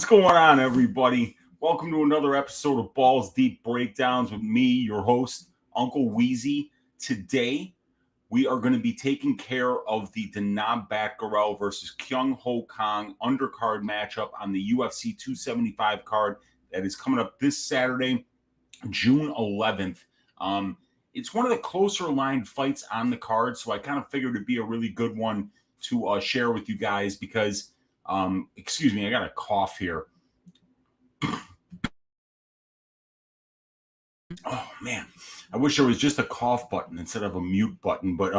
What's going on, everybody? Welcome to another episode of Balls Deep Breakdowns with me, your host, Uncle Weezy. Today, we are going to be taking care of the Danaa Batgerel versus Kyung Kang undercard matchup on the UFC 275 card that is coming up this Saturday, June 11th. It's one of the closer lined fights on the card, so I kind of figured it'd be a really good one to share with you guys because, excuse me, I got a cough here. Oh man, I wish there was just a cough button instead of a mute button. But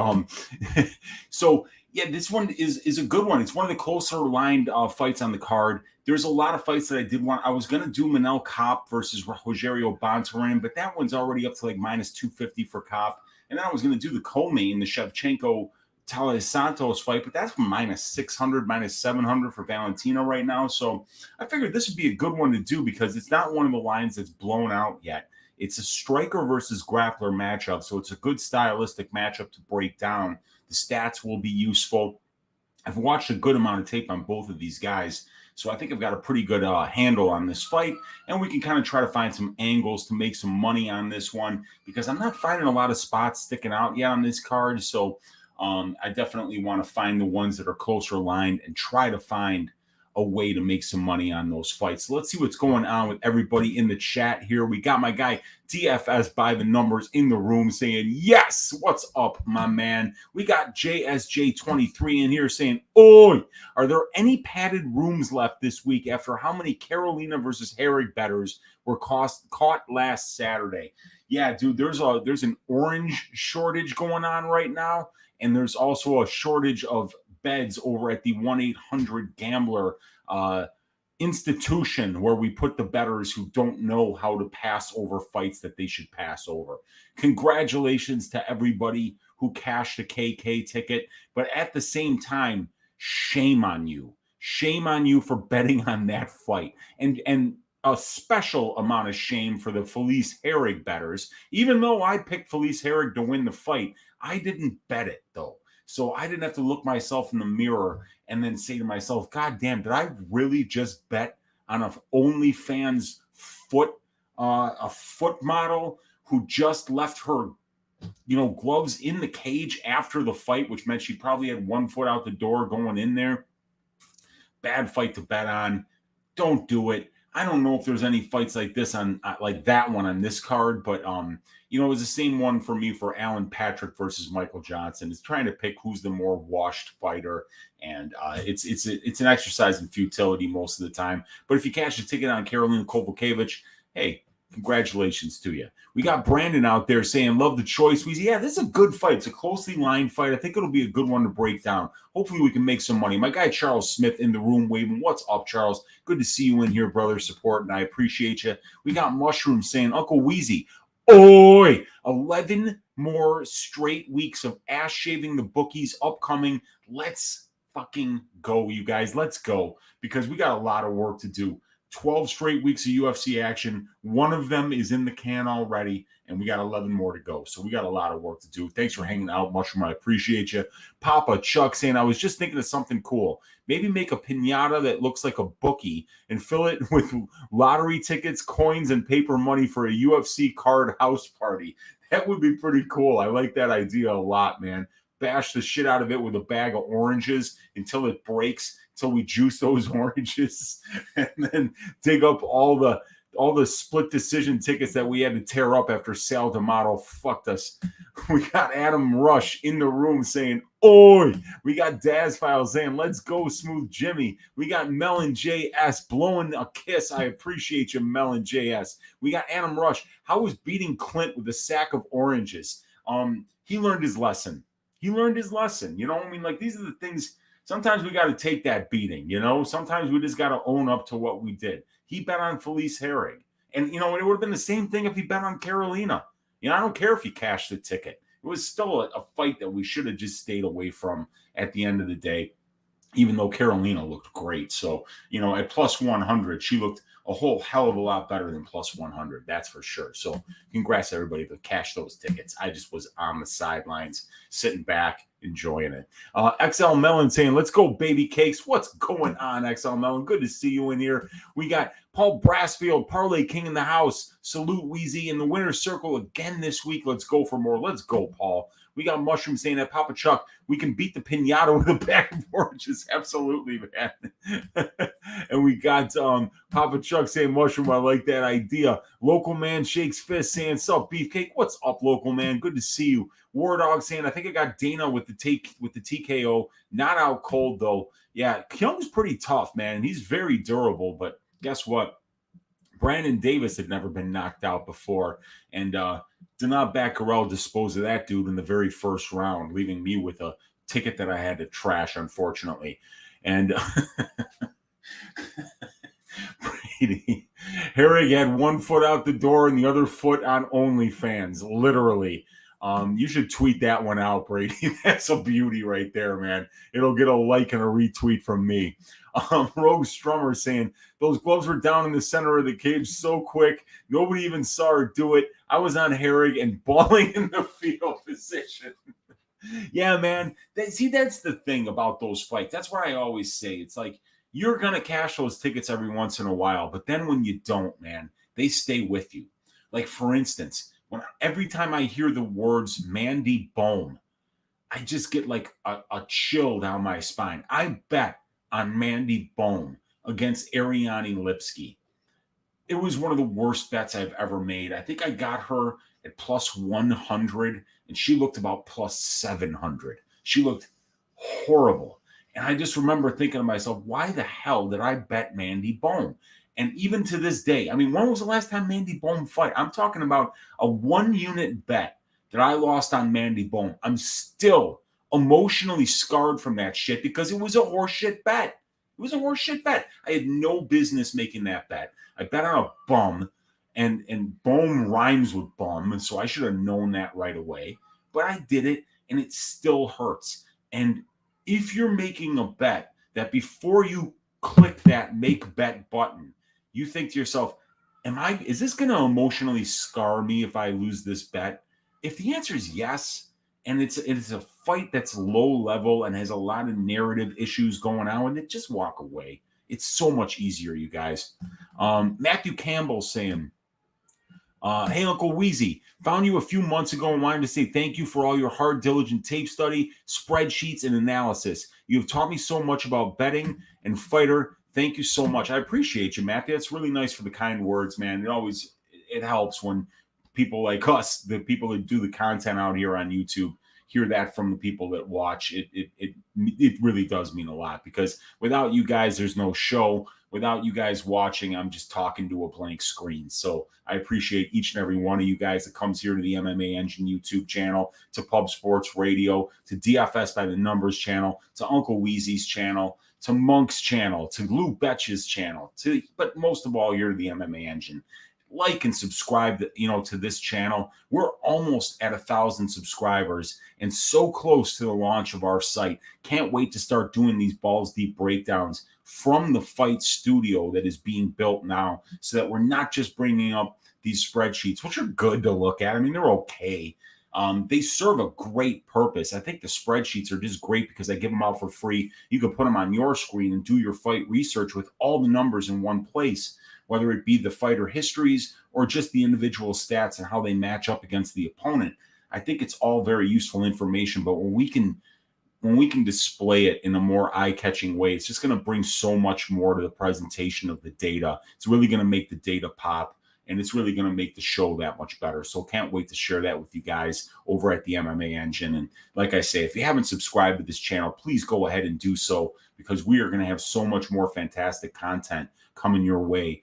so yeah, this one is a good one. It's one of the closer lined fights on the card. There's a lot of fights that I did want. I was gonna do Manel Kopp versus Rogerio Bontorin, but that one's already up to like minus 250 for Kopp. And then I was gonna do the co-main, the Shevchenko Thales Santos fight, but that's minus 600, minus 700 for Valentino right now. So I figured this would be a good one to do because it's not one of the lines that's blown out yet. It's a striker versus grappler matchup, so it's a good stylistic matchup to break down. The stats will be useful. I've watched a good amount of tape on both of these guys, so I think I've got a pretty good handle on this fight, and we can kind of try to find some angles to make some money on this one because I'm not finding a lot of spots sticking out yet on this card, so I definitely want to find the ones that are closer aligned and try to find a way to make some money on those fights. So let's see what's going on with everybody in the chat here. We got my guy DFS by the numbers in the room saying, yes, what's up, my man? We got JSJ23 in here saying, oi, are there any padded rooms left this week after how many Carolina versus Herrig bettors were caught last Saturday? Yeah, dude, there's an orange shortage going on right now, and there's also a shortage of beds over at the 1-800-GAMBLER institution where we put the bettors who don't know how to pass over fights that they should pass over. Congratulations to everybody who cashed a KK ticket, but at the same time, shame on you. Shame on you for betting on that fight. And a special amount of shame for the Felice Herrig bettors. Even though I picked Felice Herrig to win the fight, I didn't bet it, though. So I didn't have to look myself in the mirror and then say to myself, God damn, did I really just bet on a OnlyFans a foot model who just left her, gloves in the cage after the fight, which meant she probably had one foot out the door going in there. Bad fight to bet on. Don't do it. I don't know if there's any fights like this on like that one on this card, but it was the same one for me for Alan Patrick versus Michael Johnson. It's trying to pick who's the more washed fighter, and it's an exercise in futility most of the time. But if you cash a ticket on Karolina Kowalkiewicz, hey, congratulations to you. We got Brandon out there saying, love the choice. Yeah, this is a good fight. It's a closely lined fight. I think it'll be a good one to break down. Hopefully we can make some money. My guy Charles Smith in the room waving. What's up, Charles? Good to see you in here, brother. Support, and I appreciate you. We got Mushroom saying, Uncle Weezy, oi, 11 more straight weeks of ass shaving the bookies upcoming. Let's fucking go, you guys. Let's go, because we got a lot of work to do. 12 straight weeks of UFC action. One of them is in the can already, and we got 11 more to go. So we got a lot of work to do. Thanks for hanging out, Mushroom. I appreciate you. Papa Chuck saying, I was just thinking of something cool. Maybe make a piñata that looks like a bookie and fill it with lottery tickets, coins, and paper money for a UFC card house party. That would be pretty cool. I like that idea a lot, man. Bash the shit out of it with a bag of oranges until it breaks, until we juice those oranges, and then dig up all the split decision tickets that we had to tear up after Sal D'Amato fucked us. We got Adam Rush in the room saying, oi. We got Daz Files saying, let's go, Smooth Jimmy. We got Melon JS blowing a kiss. I appreciate you, Melon JS. We got Adam Rush. How was beating Clint with a sack of oranges? He learned his lesson. These are the things. Sometimes we got to take that beating, Sometimes we just got to own up to what we did. He bet on Felice Herrig. And, it would have been the same thing if he bet on Carolina. I don't care if he cashed the ticket. It was still a fight that we should have just stayed away from at the end of the day, even though Carolina looked great. So, at plus 100, she looked a whole hell of a lot better than plus 100. That's for sure. So congrats to everybody that cashed those tickets. I just was on the sidelines, sitting back, enjoying it. XL Melon saying, let's go, baby cakes. What's going on, XL Melon? Good to see you in here. We got Paul Brassfield, Parlay King in the house. Salute Weezy in the winner's circle again this week. Let's go for more. Let's go, Paul. We got Mushroom saying that Papa Chuck, we can beat the pinata with a bag of oranges. Absolutely, man. And we got Papa Chuck saying, Mushroom, I like that idea. Local Man shakes fist saying, sup, Beefcake? What's up, local man? Good to see you. War Dog saying, I think I got Danaa with the TKO. Not out cold, though. Yeah, Kyung's pretty tough, man. He's very durable, but guess what? Brandon Davis had never been knocked out before. And Danaa Batgerel disposed of that dude in the very first round, leaving me with a ticket that I had to trash, unfortunately. And Brady Herrig had one foot out the door and the other foot on OnlyFans, literally. You should tweet that one out, Brady. That's a beauty right there, man. It'll get a like and a retweet from me. Rogue Strummer saying, those gloves were down in the center of the cage so quick, nobody even saw her do it. I was on Herrig and balling in the fetal position. Yeah, man. That's the thing about those fights. That's what I always say. It's like, you're going to cash those tickets every once in a while, but then when you don't, man, they stay with you. Like, for instance, every time I hear the words Mandy Bohm, I just get like a chill down my spine. I bet on Mandy Bohm against Ariane Lipski. It was one of the worst bets I've ever made. I think I got her at plus 100, and she looked about plus 700. She looked horrible. And I just remember thinking to myself, why the hell did I bet Mandy Bohm? And even to this day, I mean, when was the last time Mandy Bohm fight? I'm talking about a 1-unit bet that I lost on Mandy Bohm. I'm still emotionally scarred from that shit because it was a horseshit bet. It was a horseshit bet. I had no business making that bet. I bet on a bum, and Bohm rhymes with bum, so I should have known that right away. But I did it, and it still hurts. And if you're making a bet that before you click that make bet button, you think to yourself, is this going to emotionally scar me if I lose this bet? If the answer is yes, and it's a fight that's low level and has a lot of narrative issues going on, and just walk away. It's so much easier, you guys. Matthew Campbell saying, hey, Uncle Weezy, found you a few months ago and wanted to say thank you for all your hard, diligent tape study, spreadsheets, and analysis. You've taught me so much about betting and fighter. Thank you so much. I appreciate you, Matthew. That's really nice for the kind words, man. It helps when people like us, the people that do the content out here on YouTube, hear that from the people that watch. It really does mean a lot, because without you guys, there's no show. Without you guys watching, I'm just talking to a blank screen. So I appreciate each and every one of you guys that comes here to the MMA Engine YouTube channel, to Pub Sports Radio, to DFS by the Numbers channel, to Uncle Weezy's channel, to Monk's channel, to Lou Betch's channel, but most of all, here to the MMA Engine. Like and subscribe to this channel. We're almost at 1,000 subscribers and so close to the launch of our site. Can't wait to start doing these balls deep breakdowns from the fight studio that is being built now, so that we're not just bringing up these spreadsheets, which are good to look at. I mean, they're okay. They serve a great purpose. I think the spreadsheets are just great because I give them out for free. You can put them on your screen and do your fight research with all the numbers in one place, whether it be the fighter histories or just the individual stats and how they match up against the opponent. I think it's all very useful information, but when we can display it in a more eye-catching way, it's just going to bring so much more to the presentation of the data. It's really going to make the data pop, and it's really going to make the show that much better. So can't wait to share that with you guys over at the MMA Engine. And like I say, if you haven't subscribed to this channel, please go ahead and do so, because we are going to have so much more fantastic content coming your way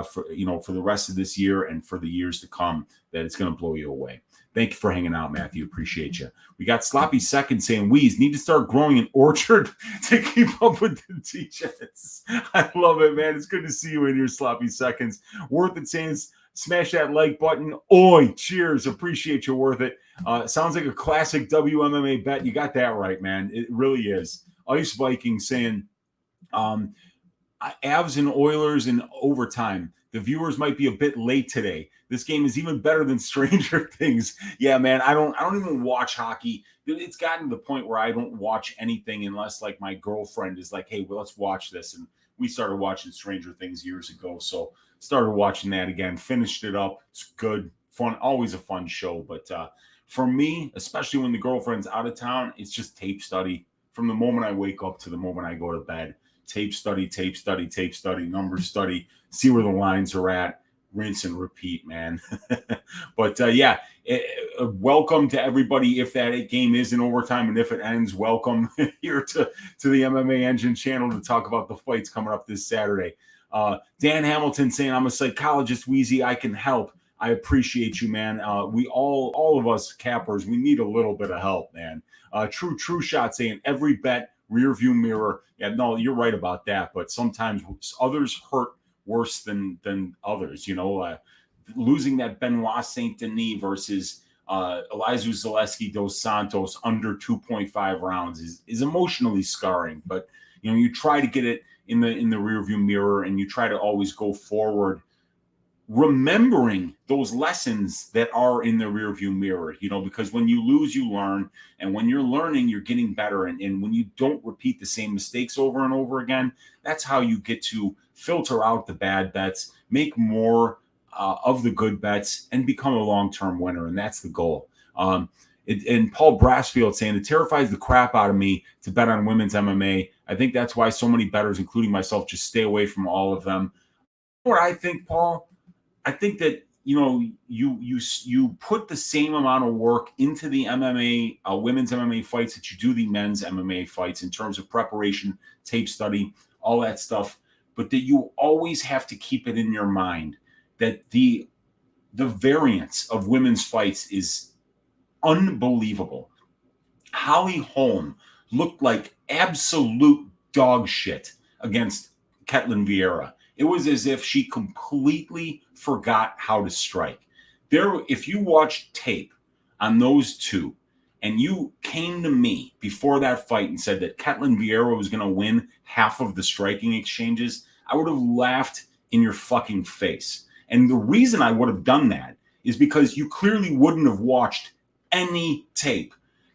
for the rest of this year and for the years to come, that it's going to blow you away. Thank you for hanging out, Matthew. Appreciate you. We got Sloppy Second saying, Weez, need to start growing an orchard to keep up with the teachers. I love it, man. It's good to see you in your Sloppy Seconds. Worth it saying, smash that like button. Oi, cheers. Appreciate you, Worth it. Sounds like a classic WMMA bet. You got that right, man. It really is. Ice Viking saying, Avs and Oilers in overtime. The viewers might be a bit late today. This game is even better than Stranger Things. Yeah, man, I don't even watch hockey. It's gotten to the point where I don't watch anything unless like my girlfriend is like, hey, well, let's watch this. And we started watching Stranger Things years ago. So started watching that again, finished it up. It's good, fun, always a fun show. But for me, especially when the girlfriend's out of town, it's just tape study from the moment I wake up to the moment I go to bed. Tape study, tape study, tape study, numbers study, see where the lines are at, rinse and repeat, man. But yeah, welcome to everybody. If that game is in overtime and if it ends, welcome here to the MMA Engine channel to talk about the fights coming up this Saturday. Dan Hamilton saying, I'm a psychologist, Weezy, I can help. I appreciate you, man. We all of us cappers, we need a little bit of help, man. True shot saying every bet rear view mirror. Yeah, no, you're right about that. But sometimes others hurt worse than others. You know, losing that Benoit Saint Denis versus Elizeu Zaleski dos Santos under 2.5 rounds is emotionally scarring. But you know, you try to get it in the rear view mirror, and you try to always go forward, remembering those lessons that are in the rearview mirror, you know, because when you lose, you learn. And when you're learning, you're getting better. And when you don't repeat the same mistakes over and over again, that's how you get to filter out the bad bets, make more of the good bets, and become a long-term winner. And that's the goal. And Paul Brassfield saying, it terrifies the crap out of me to bet on women's MMA. I think that's why so many bettors, including myself, just stay away from all of them. What I think, Paul, I think that, you know, you put the same amount of work into the MMA, women's MMA fights that you do the men's MMA fights in terms of preparation, tape study, all that stuff, but that you always have to keep it in your mind that the variance of women's fights is unbelievable. Holly Holm looked like absolute dog shit against Ketlin Vieira. It was as if she completely forgot how to strike. If you watch tape on those two, and you came to me before that fight and said that Ketlin Vieira was going to win half of the striking exchanges, I would have laughed in your fucking face. And the reason I would have done that is because you clearly wouldn't have watched any tape.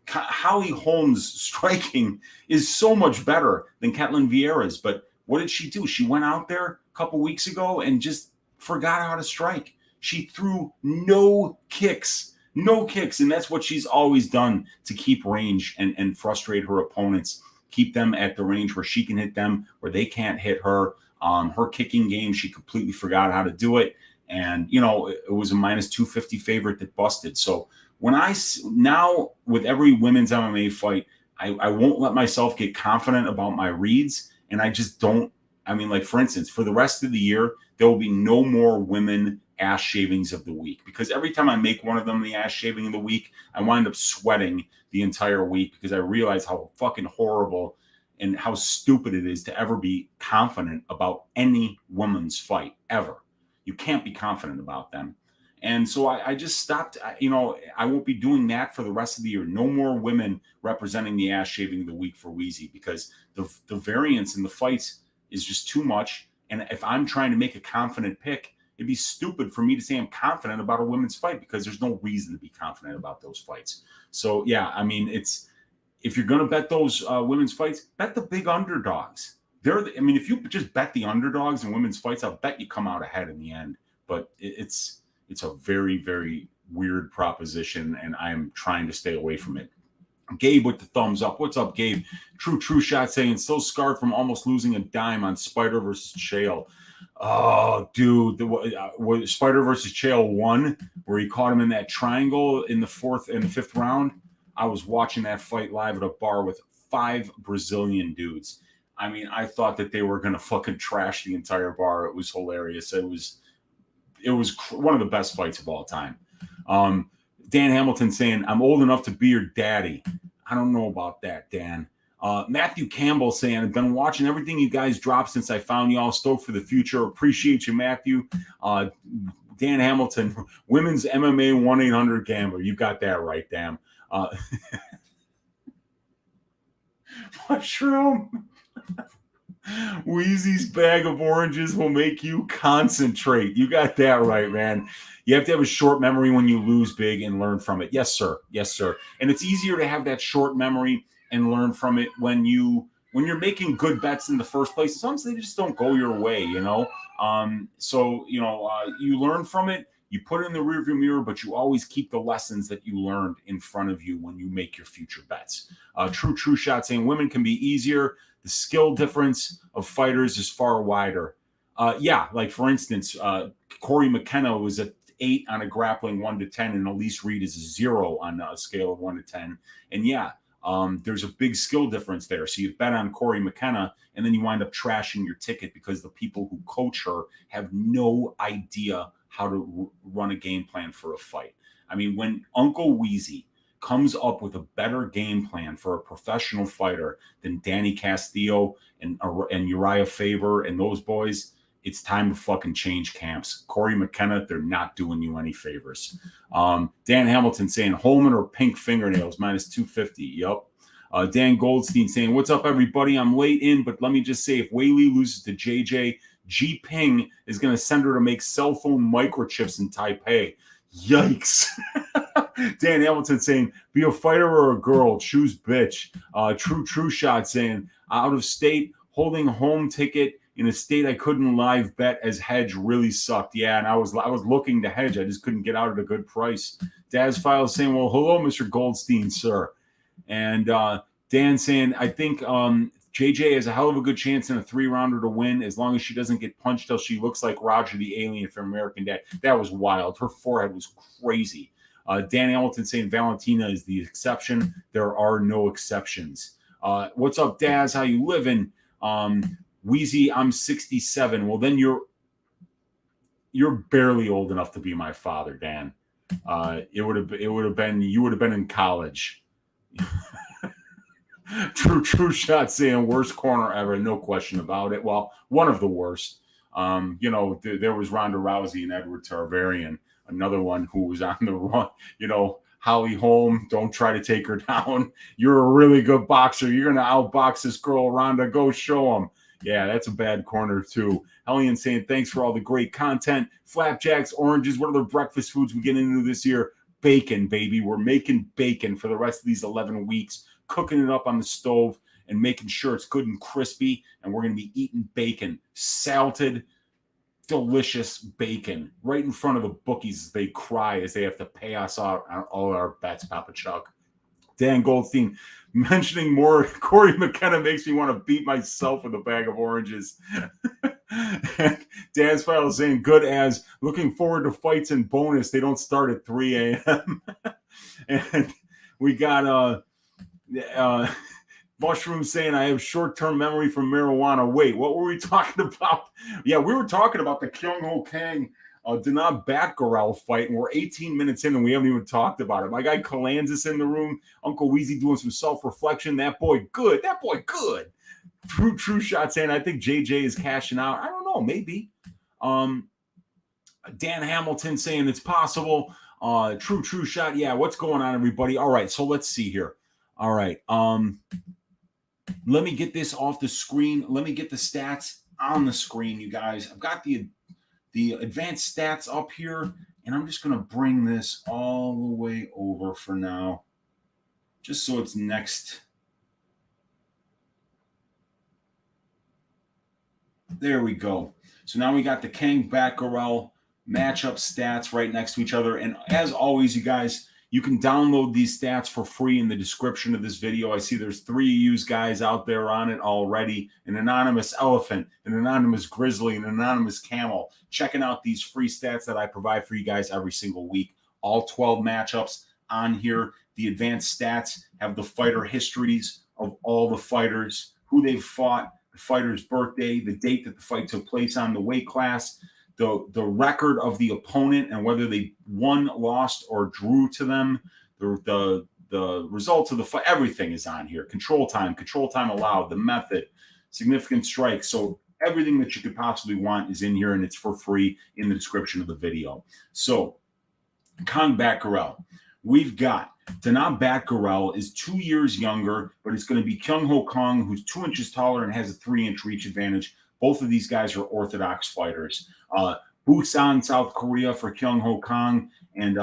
Holly Holm's striking is so much better than Ketlin Vieira's, but what did she do? She went out there a couple weeks ago and just forgot how to strike. She threw no kicks. And that's what she's always done to keep range and frustrate her opponents, keep them at the range where she can hit them, where they can't hit her. Her kicking game, she completely forgot how to do it. And, you know, it was a minus 250 favorite that busted. So now with every women's MMA fight, I won't let myself get confident about my reads. And I just don't. I mean, like, for instance, for the rest of the year, there will be no more women ass shavings of the week, because every time I make one of them the ass shaving of the week, I wind up sweating the entire week because I realize how fucking horrible and how stupid it is to ever be confident about any woman's fight ever. You can't be confident about them. And so I just stopped. You know, I won't be doing that for the rest of the year. No more women representing the ass shaving of the week for Weezy, because the variance in the fights is just too much. And if I'm trying to make a confident pick, it'd be stupid for me to say I'm confident about a women's fight, because there's no reason to be confident about those fights. So yeah, I mean, if you're going to bet those women's fights, bet the big underdogs. If you just bet the underdogs in women's fights, I'll bet you come out ahead in the end. But it's a very, very weird proposition, and I'm trying to stay away from it. Gabe with the thumbs up. What's up, Gabe? True shot saying, still scarred from almost losing a dime on Spider versus Chael. Oh, dude, the Spider versus Chael 1, where he caught him in that triangle in the fourth and the fifth round. I was watching that fight live at a bar with 5 Brazilian dudes. I mean, I thought that they were going to fucking trash the entire bar. It was hilarious. It was one of the best fights of all time. Dan Hamilton saying, I'm old enough to be your daddy. I don't know about that, Dan. Matthew Campbell saying, I've been watching everything you guys dropped since I found y'all. Stoked for the future. Appreciate you, Matthew. Dan Hamilton, women's MMA 1-800 gambler. You got that right, damn. Mushroom. Weezy's bag of oranges will make you concentrate. You got that right, man. You have to have a short memory when you lose big and learn from it. Yes, sir. Yes, sir. And it's easier to have that short memory and learn from it when you're making good bets in the first place. Sometimes they just don't go your way, you know. You learn from it. You put it in the rearview mirror, but you always keep the lessons that you learned in front of you when you make your future bets. True shot saying women can be easier. The skill difference of fighters is far wider. Yeah, like for instance, Corey McKenna was a 8 on a grappling 1 to 10, and Elise Reed is a 0 on a scale of 1 to 10. And yeah, there's a big skill difference there. So you bet on Corey McKenna, and then you wind up trashing your ticket because the people who coach her have no idea how to run a game plan for a fight. I mean, when Uncle Weezy comes up with a better game plan for a professional fighter than Danny Castillo and Uriah Faber and those boys, it's time to fucking change camps. Corey McKenna, they're not doing you any favors. Dan Hamilton saying Holman or pink fingernails, minus 250. Yep. Dan Goldstein saying, what's up, everybody? I'm late in, but let me just say, if Weili loses to JJ, Ji Ping is going to send her to make cell phone microchips in Taipei. Yikes. Dan Hamilton saying, be a fighter or a girl, choose bitch. True shot saying, out of state, holding home ticket in a state I couldn't live bet as hedge really sucked. Yeah, and I was looking to hedge. I just couldn't get out at a good price. Daz Files saying, well, hello, Mr. Goldstein, sir. And Dan saying, I think JJ has a hell of a good chance in a 3-rounder to win as long as she doesn't get punched till she looks like Roger the Alien from American Dad. That was wild. Her forehead was crazy. Dan Hamilton saying Valentina is the exception. There are no exceptions. What's up, Daz? How you living? Weezy, I'm 67. Well, then you're barely old enough to be my father, Dan. You would have been in college. True shot saying worst corner ever, no question about it. Well, one of the worst. There was Ronda Rousey and Edward Targaryen, another one who was on the run. Holly Holm, don't try to take her down. You're a really good boxer. You're gonna outbox this girl, Ronda. Go show them. Yeah, that's a bad corner too. Hellion saying thanks for all the great content. Flapjacks, oranges. What other breakfast foods we get into this year? Bacon, baby. We're making bacon for the rest of these 11 weeks. Cooking it up on the stove and making sure it's good and crispy. And we're going to be eating bacon, salted, delicious bacon right in front of the bookies as they cry as they have to pay us out on all our bets, Papa Chuck. Dan Goldstein mentioning more Corey McKenna makes me want to beat myself with a bag of oranges. Dan's file saying good as looking forward to fights and bonus. They don't start at 3 a.m. And we got Mushroom saying I have short-term memory from marijuana. Wait, what were we talking about? Yeah, we were talking about the Kang Danaa Batgerel fight, and we're 18 minutes in and we haven't even talked about it. My guy Kalanzis in the room, Uncle Weezy doing some self-reflection. That boy good. True shot saying I think JJ is cashing out. I don't know, maybe. Dan Hamilton saying it's possible. True shot. Yeah, what's going on, everybody? All right, so let's see here. All right. Let me get this off the screen. Let me get the stats on the screen, you guys. I've got the advanced stats up here, and I'm just going to bring this all the way over for now, just so it's next. There we go. So now we got the Kang Batgerel matchup stats right next to each other. And as always, you guys, you can download these stats for free in the description of this video. I see there's 3 of you guys out there on it already. An anonymous elephant, an anonymous grizzly, an anonymous camel. Checking out these free stats that I provide for you guys every single week. All 12 matchups on here. The advanced stats have the fighter histories of all the fighters, who they've fought, the fighter's birthday, the date that the fight took place on, the weight class, the record of the opponent and whether they won, lost, or drew to them, the results of the fight, everything is on here. Control time allowed, the method, significant strikes. So everything that you could possibly want is in here, and it's for free in the description of the video. So Kang Batgerel. we've got Danaa Batgerel is 2 years younger, but it's going to be Kang, who's 2 inches taller and has a 3-inch reach advantage. Both of these guys are orthodox fighters. Busan, South Korea for Kang, and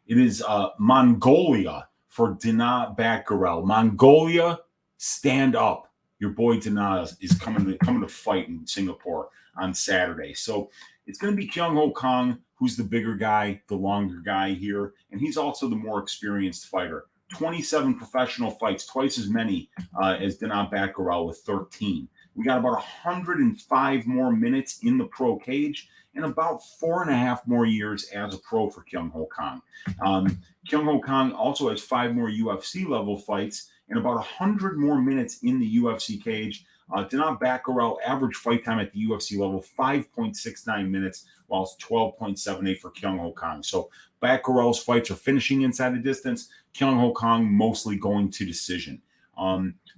it is Mongolia for Danaa Batgerel. Mongolia, stand up. Your boy Danaa is coming to fight in Singapore on Saturday. So it's going to be Kang, who's the bigger guy, the longer guy here, and he's also the more experienced fighter. 27 professional fights, twice as many as Danaa Batgerel with 13. We got about 105 more minutes in the pro cage and about 4.5 more years as a pro for Kang. Kang also has 5 more UFC level fights and about 100 more minutes in the UFC cage. Danaa Batgerel, average fight time at the UFC level, 5.69 minutes, while it's 12.78 for Kang. So Batgerel's fights are finishing inside the distance. Kang mostly going to decision.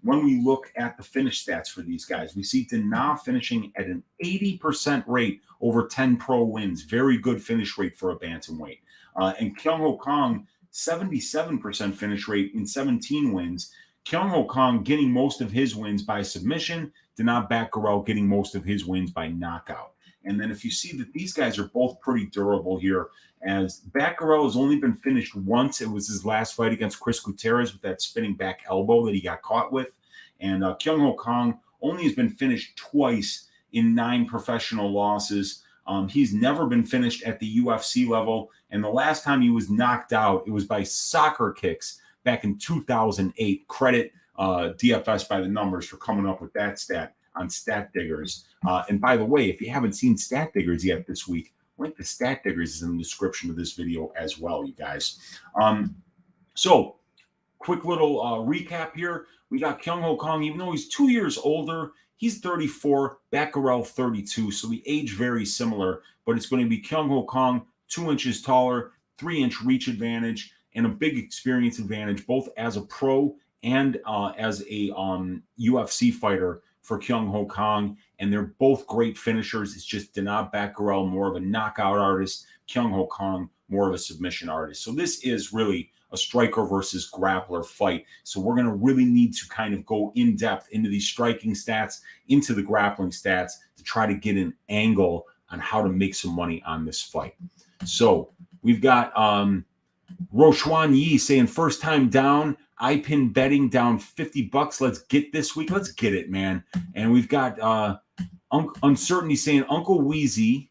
When we look at the finish stats for these guys, we see Danaa finishing at an 80% rate over 10 pro wins. Very good finish rate for a bantamweight. And Kang, 77% finish rate in 17 wins. Kang getting most of his wins by submission. Danaa Batgerel getting most of his wins by knockout. And then if you see that these guys are both pretty durable here, as Batgerel has only been finished once. It was his last fight against Chris Gutierrez with that spinning back elbow that he got caught with. And Kang only has been finished twice in 9 professional losses. He's never been finished at the UFC level. And the last time he was knocked out, it was by soccer kicks back in 2008. Credit DFS by the numbers for coming up with that stat on Stat Diggers. And by the way, if you haven't seen Stat Diggers yet this week, link to Stat Diggers is in the description of this video as well, you guys. So quick little recap here. We got Kang, even though he's 2 years older, he's 34, Batgerel 32, so we age very similar, but it's going to be Kang 2 inches taller, 3-inch reach advantage, and a big experience advantage, both as a pro and as a UFC fighter for Kang, and they're both great finishers. It's just Danaa Batgerel, more of a knockout artist, Kang more of a submission artist. So this is really a striker versus grappler fight. So we're going to really need to kind of go in depth into these striking stats, into the grappling stats, to try to get an angle on how to make some money on this fight. So we've got Rochuan Yi saying first time down, iPin betting down $50. Let's get this week. Let's get it, man. And we've got Uncertainty saying Uncle Weezy.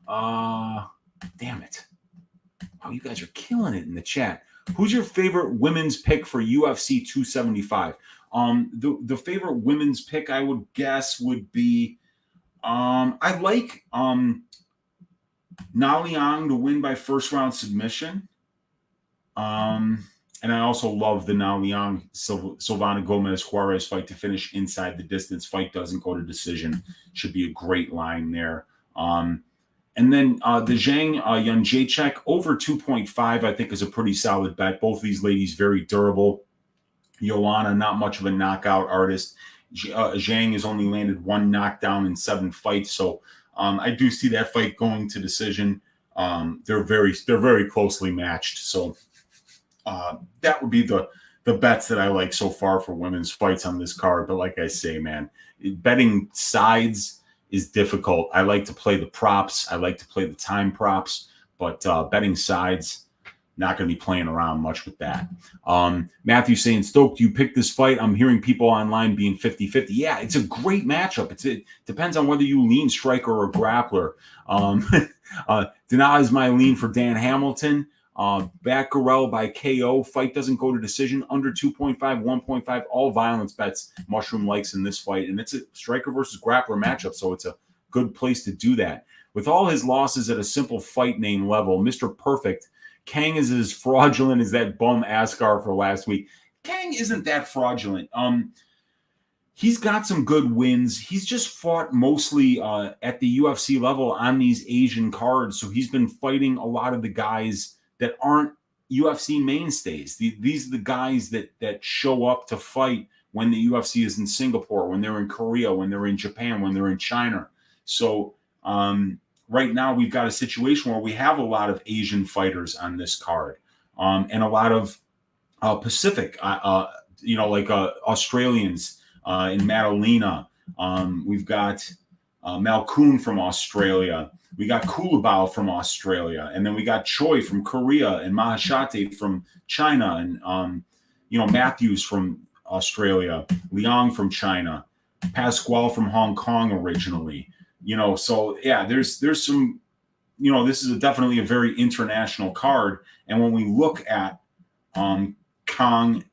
Damn it. Wow, you guys are killing it in the chat. Who's your favorite women's pick for UFC 275? The favorite women's pick I would guess would be I like Na Liang to win by first round submission. And I also love the Na Liang Silvana Gomez Juarez fight to finish inside the distance. Fight doesn't go to decision. Should be a great line there. And then the Zhang Yunjacek over 2.5, I think, is a pretty solid bet. Both of these ladies very durable. Joanna, not much of a knockout artist. Zhang has only landed 1 knockdown in 7 fights, so I do see that fight going to decision. They're very closely matched, so that would be the bets that I like so far for women's fights on this card. But like I say, man, betting sides is difficult. I like to play the props. I like to play the time props, but betting sides, not going to be playing around much with that. Matthew saying, Stoked, you picked this fight. I'm hearing people online being 50-50. Yeah, it's a great matchup. It depends on whether you lean striker or grappler. Danaa is my lean for Dan Hamilton. Batgerel by KO. Fight doesn't go to decision. Under 2.5, 1.5. All violence bets Mushroom likes in this fight. And it's a striker versus grappler matchup, so it's a good place to do that. With all his losses at a simple fight name level, Mr. Perfect, Kang is as fraudulent as that bum Askar for last week. Kang isn't that fraudulent. He's got some good wins. He's just fought mostly at the UFC level on these Asian cards. So he's been fighting a lot of the guys that aren't UFC mainstays. These are the guys that show up to fight when the UFC is in Singapore, when they're in Korea, when they're in Japan, when they're in China. So right now we've got a situation where we have a lot of Asian fighters on this card. and a lot of Pacific, like Australians in Madalena. We've got Malkoon from Australia. We got Kulabao from Australia. And then we got Choi from Korea and Mahashate from China. And, Matthews from Australia, Liang from China, Pasquale from Hong Kong originally. So yeah, there's some, this is definitely a very international card. And when we look at Kang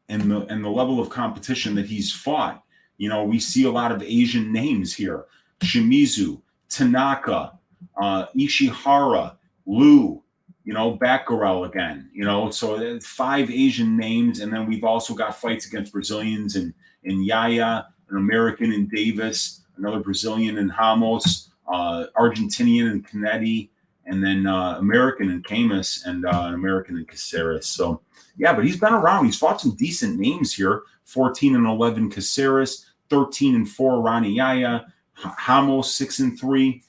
and the level of competition that he's fought, we see a lot of Asian names here: Shimizu, Tanaka, Ishihara, Liu, Batgerel again, so 5 Asian names. And then we've also got fights against Brazilians in Yaya, an American in Davis, another Brazilian in Ramos, Argentinian in Canetti, and then American in Camus, and an American in Caceres. So yeah, but he's been around. He's fought some decent names here: 14-11 Caceres, 13-4 Ronnie Yaya, Ramos 6-3.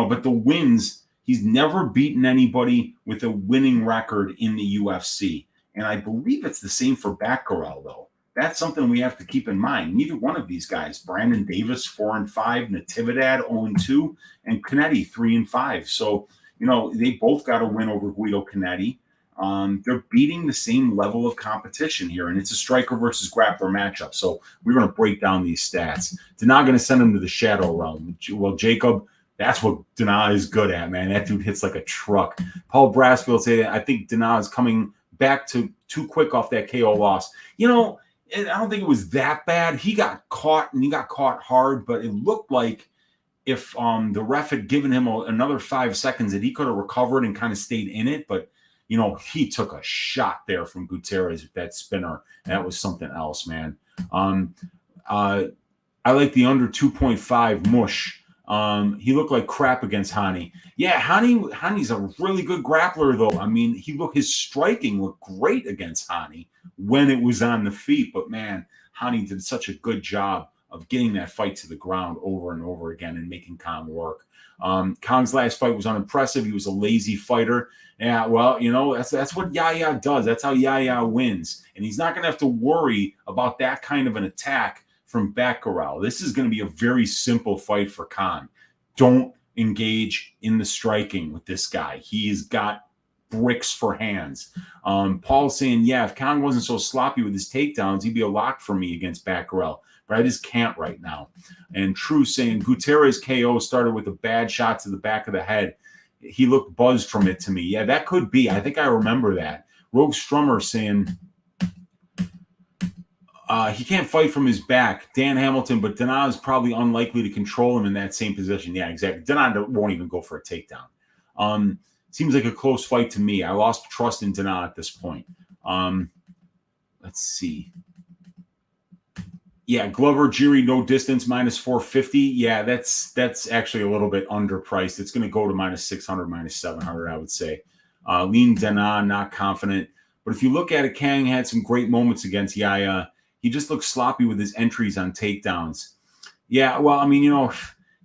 But the wins, he's never beaten anybody with a winning record in the UFC. And I believe it's the same for Batgerel, though. That's something we have to keep in mind. Neither one of these guys, Brandon Davis 4-5, Natividad 0-2, and Canetti 3-5. So, they both got a win over Guido Canetti. They're beating the same level of competition here, and it's a striker versus grappler matchup. So we're going to break down these stats. Danaa going to send him to the shadow realm. Well, Jacob, that's what Danaa is good at, man. That dude hits like a truck. Paul Brassfield said, I think Danaa is coming back too quick off that KO loss. I don't think it was that bad. He got caught, and he got caught hard, but it looked like if the ref had given him another 5 seconds, that he could have recovered and kind of stayed in it. But he took a shot there from Gutierrez with that spinner. That was something else, man. I like the under 2.5 mush. He looked like crap against Hani. Yeah, Hani's a really good grappler, though. I mean, his striking looked great against Hani when it was on the feet. But man, Hani did such a good job of getting that fight to the ground over and over again and making Kang work. Kang's last fight was unimpressive. He was a lazy fighter. Yeah, well, that's what Yaya does. That's how Yaya wins. And he's not going to have to worry about that kind of an attack from Batgerel. This is going to be a very simple fight for Kang. Don't engage in the striking with this guy. He's got bricks for hands. Paul's saying, yeah, if Kang wasn't so sloppy with his takedowns, he'd be a lock for me against Batgerel. But I just can't right now. And True saying Gutierrez KO started with a bad shot to the back of the head. He looked buzzed from it to me. Yeah, that could be. I think I remember that. Rogue Strummer saying he can't fight from his back. Dan Hamilton, but Danaa is probably unlikely to control him in that same position. Yeah, exactly. Danaa won't even go for a takedown. Seems like a close fight to me. I lost trust in Danaa at this point. Let's see. Yeah, Glover, Jiri, no distance, minus 450. Yeah, that's actually a little bit underpriced. It's going to go to minus 600, minus 700, I would say. Lean Danaa, not confident. But if you look at it, Kang had some great moments against Yaya. He just looked sloppy with his entries on takedowns. Yeah, well, I mean,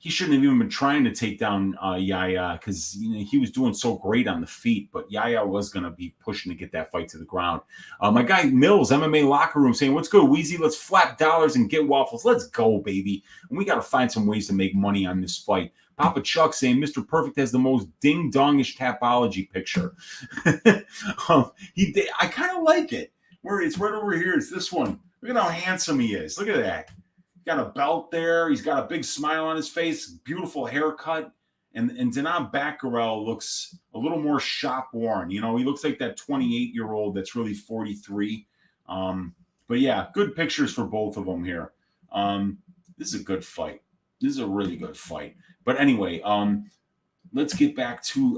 he shouldn't have even been trying to take down Yaya because he was doing so great on the feet, but Yaya was going to be pushing to get that fight to the ground. My guy Mills, MMA Locker Room, saying, what's good, Weezy? Let's flap dollars and get waffles. Let's go, baby. And we got to find some ways to make money on this fight. Papa Chuck saying, Mr. Perfect has the most ding-dongish tapology picture. I kind of like it. Where it's right over here. It's this one. Look at how handsome he is. Look at that. Got a belt there. He's got a big smile on his face. Beautiful haircut. And Danaa Batgerel looks a little more shop worn. He looks like that 28-year-old that's really 43. But yeah, good pictures for both of them here. This is a good fight. This is a really good fight. But anyway, let's get back to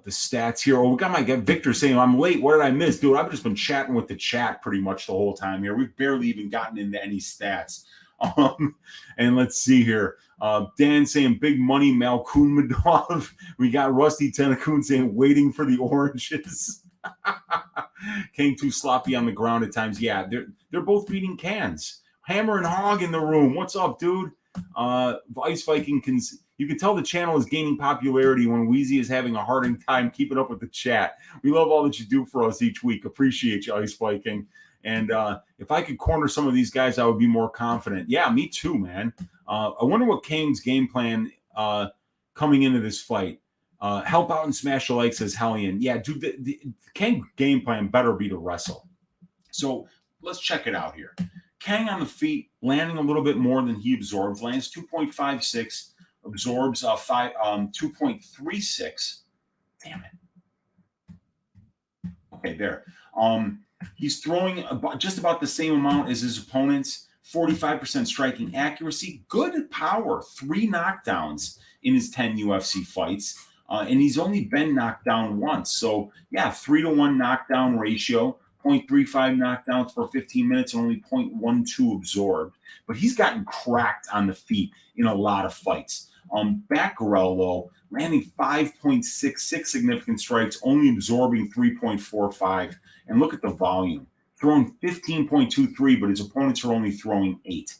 the stats here. Oh, we got my guy Victor saying, I'm late. What did I miss? Dude, I've just been chatting with the chat pretty much the whole time here. We've barely even gotten into any stats. And let's see here. Dan saying big money, Malkoon Madov. We got Rusty Tenakun saying waiting for the oranges. Kang too sloppy on the ground at times. Yeah, they're both beating cans. Hammer and Hog in the room. What's up, dude? Ice Viking you can tell the channel is gaining popularity when Weezy is having a hard time keeping up with the chat. We love all that you do for us each week. Appreciate you, Ice Viking. And if I could corner some of these guys, I would be more confident. Yeah, me too, man. I wonder what Kang's game plan coming into this fight. Help out and smash the like, says Hellion. Yeah, dude, the Kang game plan better be to wrestle. So let's check it out here. Kang on the feet, landing a little bit more than he absorbs. Lands 2.56, absorbs 2.36. Damn it. Okay, there. He's throwing just about the same amount as his opponents. 45% striking accuracy, good power, 3 knockdowns in his 10 UFC fights. And he's only been knocked down once. So, yeah, 3-to-1 knockdown ratio, 0.35 knockdowns per 15 minutes, and only 0.12 absorbed. But he's gotten cracked on the feet in a lot of fights. Batgerel, though, landing 5.66 significant strikes, only absorbing 3.45. And look at the volume. Throwing 15.23, but his opponents are only throwing 8.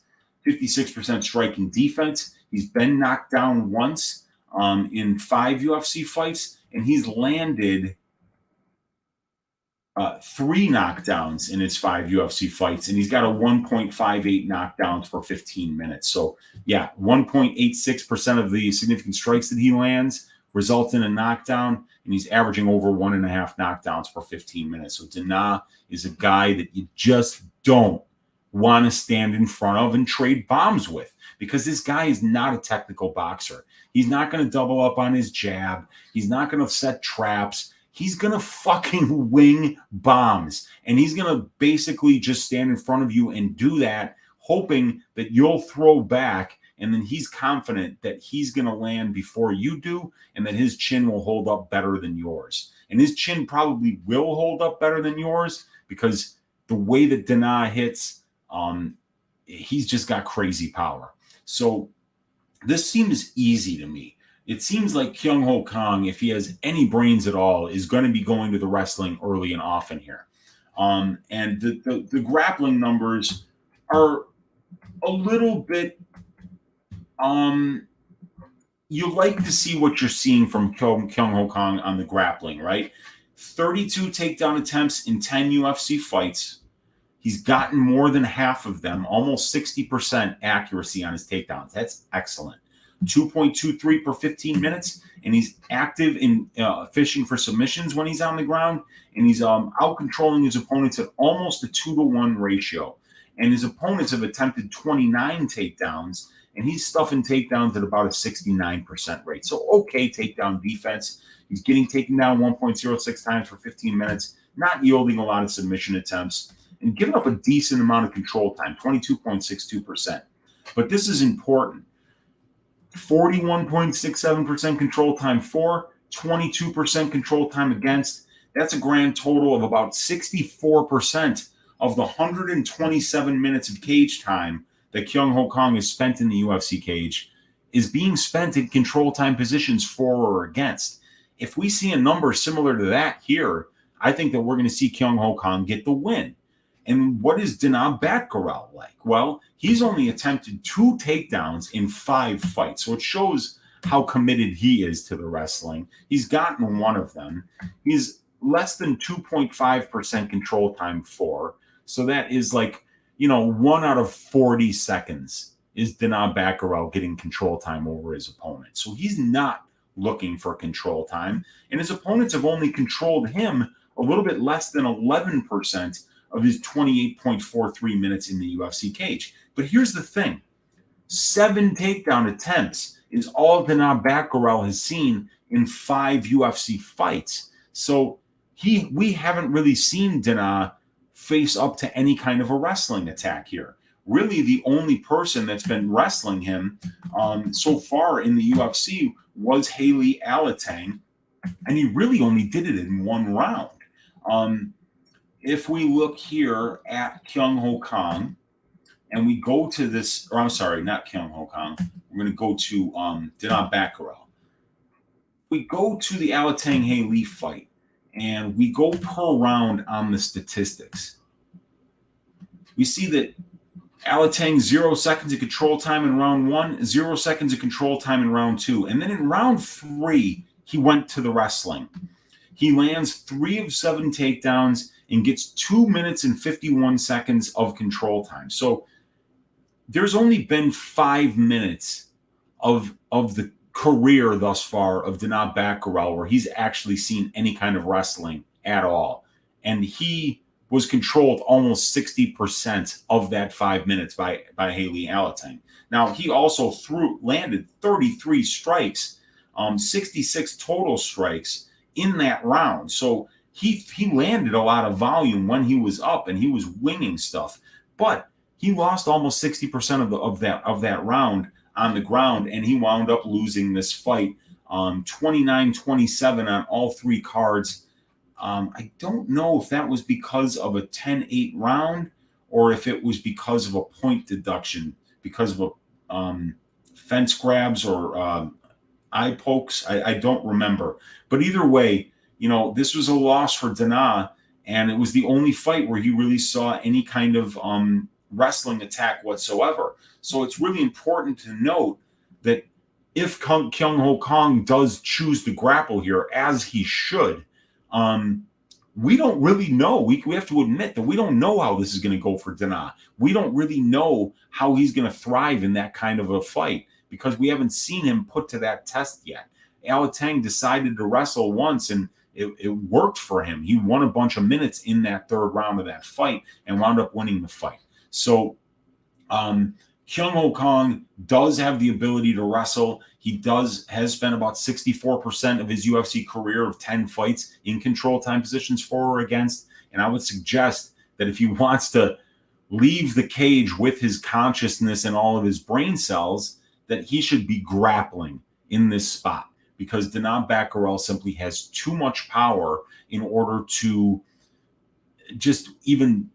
56% striking defense. He's been knocked down once in 5 UFC fights, and he's landed 3 knockdowns in his 5 UFC fights, and he's got a 1.58 knockdowns per 15 minutes. So, yeah, 1.86% of the significant strikes that he lands result in a knockdown, and he's averaging over 1.5 knockdowns per 15 minutes. So Danaa is a guy that you just don't want to stand in front of and trade bombs with, because this guy is not a technical boxer. He's not going to double up on his jab. He's not going to set traps. He's going to fucking wing bombs, and he's going to basically just stand in front of you and do that, hoping that you'll throw back, and then he's confident that he's going to land before you do, and that his chin will hold up better than yours. And his chin probably will hold up better than yours, because the way that Danaa hits, he's just got crazy power. So this seems easy to me. It seems like Kang, if he has any brains at all, is going to be going to the wrestling early and often here. And the grappling numbers are a little bit, you like to see what you're seeing from Kang on the grappling, right? 32 takedown attempts in 10 UFC fights. He's gotten more than half of them, almost 60% accuracy on his takedowns. That's excellent. 2.23 per 15 minutes, and he's active in fishing for submissions when he's on the ground, and he's out-controlling his opponents at almost a 2-to-1 ratio. And his opponents have attempted 29 takedowns, and he's stuffing takedowns at about a 69% rate. So, okay, takedown defense. He's getting taken down 1.06 times for 15 minutes, not yielding a lot of submission attempts, and giving up a decent amount of control time, 22.62%. But this is important. 41.67% control time for, 22% control time against. That's a grand total of about 64% of the 127 minutes of cage time that Kang has spent in the UFC cage is being spent in control time positions for or against. If we see a number similar to that here, I think that we're going to see Kang get the win. And what is Danaa Batgerel like? Well, he's only attempted 2 takedowns in 5 fights. So it shows how committed he is to the wrestling. He's gotten one of them. He's less than 2.5% control time for. So that is like, 1 out of 40 seconds is Danaa Batgerel getting control time over his opponent. So he's not looking for control time. And his opponents have only controlled him a little bit less than 11% of his 28.43 minutes in the UFC cage. But here's the thing. 7 takedown attempts is all Danaa Batgerel has seen in 5 UFC fights. So we haven't really seen Danaa face up to any kind of a wrestling attack here. Really, the only person that's been wrestling him so far in the UFC was Haley Alatang, and he really only did it in 1 round. If we look here at Kang, and we go to this, or I'm sorry, not Kang, we're going to go to Danaa Batgerel. We go to the Alatang Haley fight, and we go per round on the statistics. We see that Alatang, 0 seconds of control time in round 1, 0 seconds of control time in round 2. And then in round 3, he went to the wrestling. He lands 3 of 7 takedowns and gets 2 minutes and 51 seconds of control time. So there's only been 5 minutes of the career thus far of Danaa Batgerel where he's actually seen any kind of wrestling at all. And he was controlled almost 60% of that 5 minutes by Haley Alatang. Now, he also landed 33 strikes, 66 total strikes in that round. So he landed a lot of volume when he was up and he was winning stuff. But he lost almost 60% of that round on the ground, and he wound up losing this fight 29-27 on all 3 cards. I don't know if that was because of a 10-8 round or if it was because of a point deduction, because of a fence grabs or eye pokes. I don't remember. But either way, this was a loss for Danaa, and it was the only fight where he really saw any kind of wrestling attack whatsoever. So it's really important to note that if Kyung Kang does choose to grapple here, as he should, we don't really know. We have to admit that we don't know how this is going to go for Danaa. We don't really know how he's going to thrive in that kind of a fight because we haven't seen him put to that test yet. Alatang decided to wrestle once, and it worked for him. He won a bunch of minutes in that 3rd round of that fight and wound up winning the fight. So Kyung Kang does have the ability to wrestle. He has spent about 64% of his UFC career of 10 fights in control time positions for or against. And I would suggest that if he wants to leave the cage with his consciousness and all of his brain cells, that he should be grappling in this spot because Danaa Batgerel simply has too much power in order to just even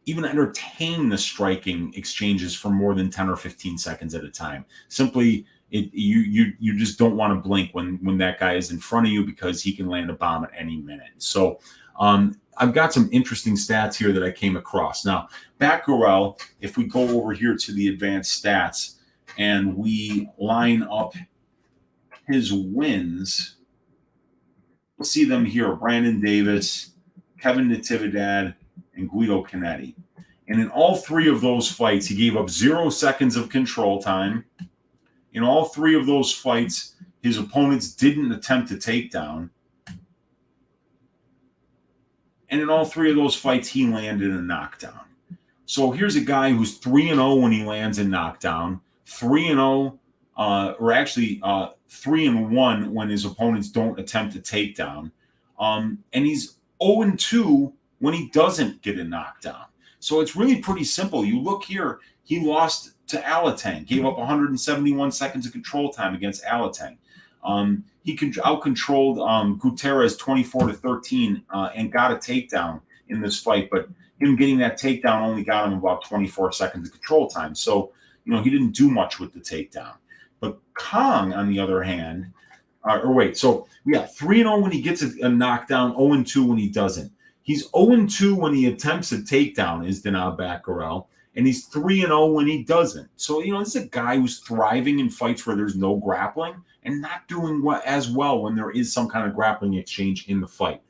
entertain the striking exchanges for more than 10 or 15 seconds at a time. Simply, you just don't want to blink when that guy is in front of you because he can land a bomb at any minute. So I've got some interesting stats here that I came across. Now, Batgerel, if we go over here to the advanced stats and we line up his wins, we'll see them here. Brandon Davis, Kevin Natividad, and Guido Canetti. And in all 3 of those fights, he gave up 0 seconds of control time. In all 3 of those fights, his opponents didn't attempt a takedown. And in all 3 of those fights, he landed a knockdown. So here's a guy who's 3-0 when he lands a knockdown, 3-0, or actually 3-1 when his opponents don't attempt a takedown. And he's 0-2 when he doesn't get a knockdown. So it's really pretty simple. You look here, he lost to Alatang, gave up 171 seconds of control time against Alatang. He out-controlled Gutierrez 24-13 and got a takedown in this fight, but him getting that takedown only got him about 24 seconds of control time. So, he didn't do much with the takedown. But Kang, on the other hand, 3-0 when he gets a knockdown, 0-2 when he doesn't. He's 0-2 when he attempts a takedown, is Danaa Batgerel, and he's 3-0 when he doesn't. So, this is a guy who's thriving in fights where there's no grappling and not doing as well when there is some kind of grappling exchange in the fight.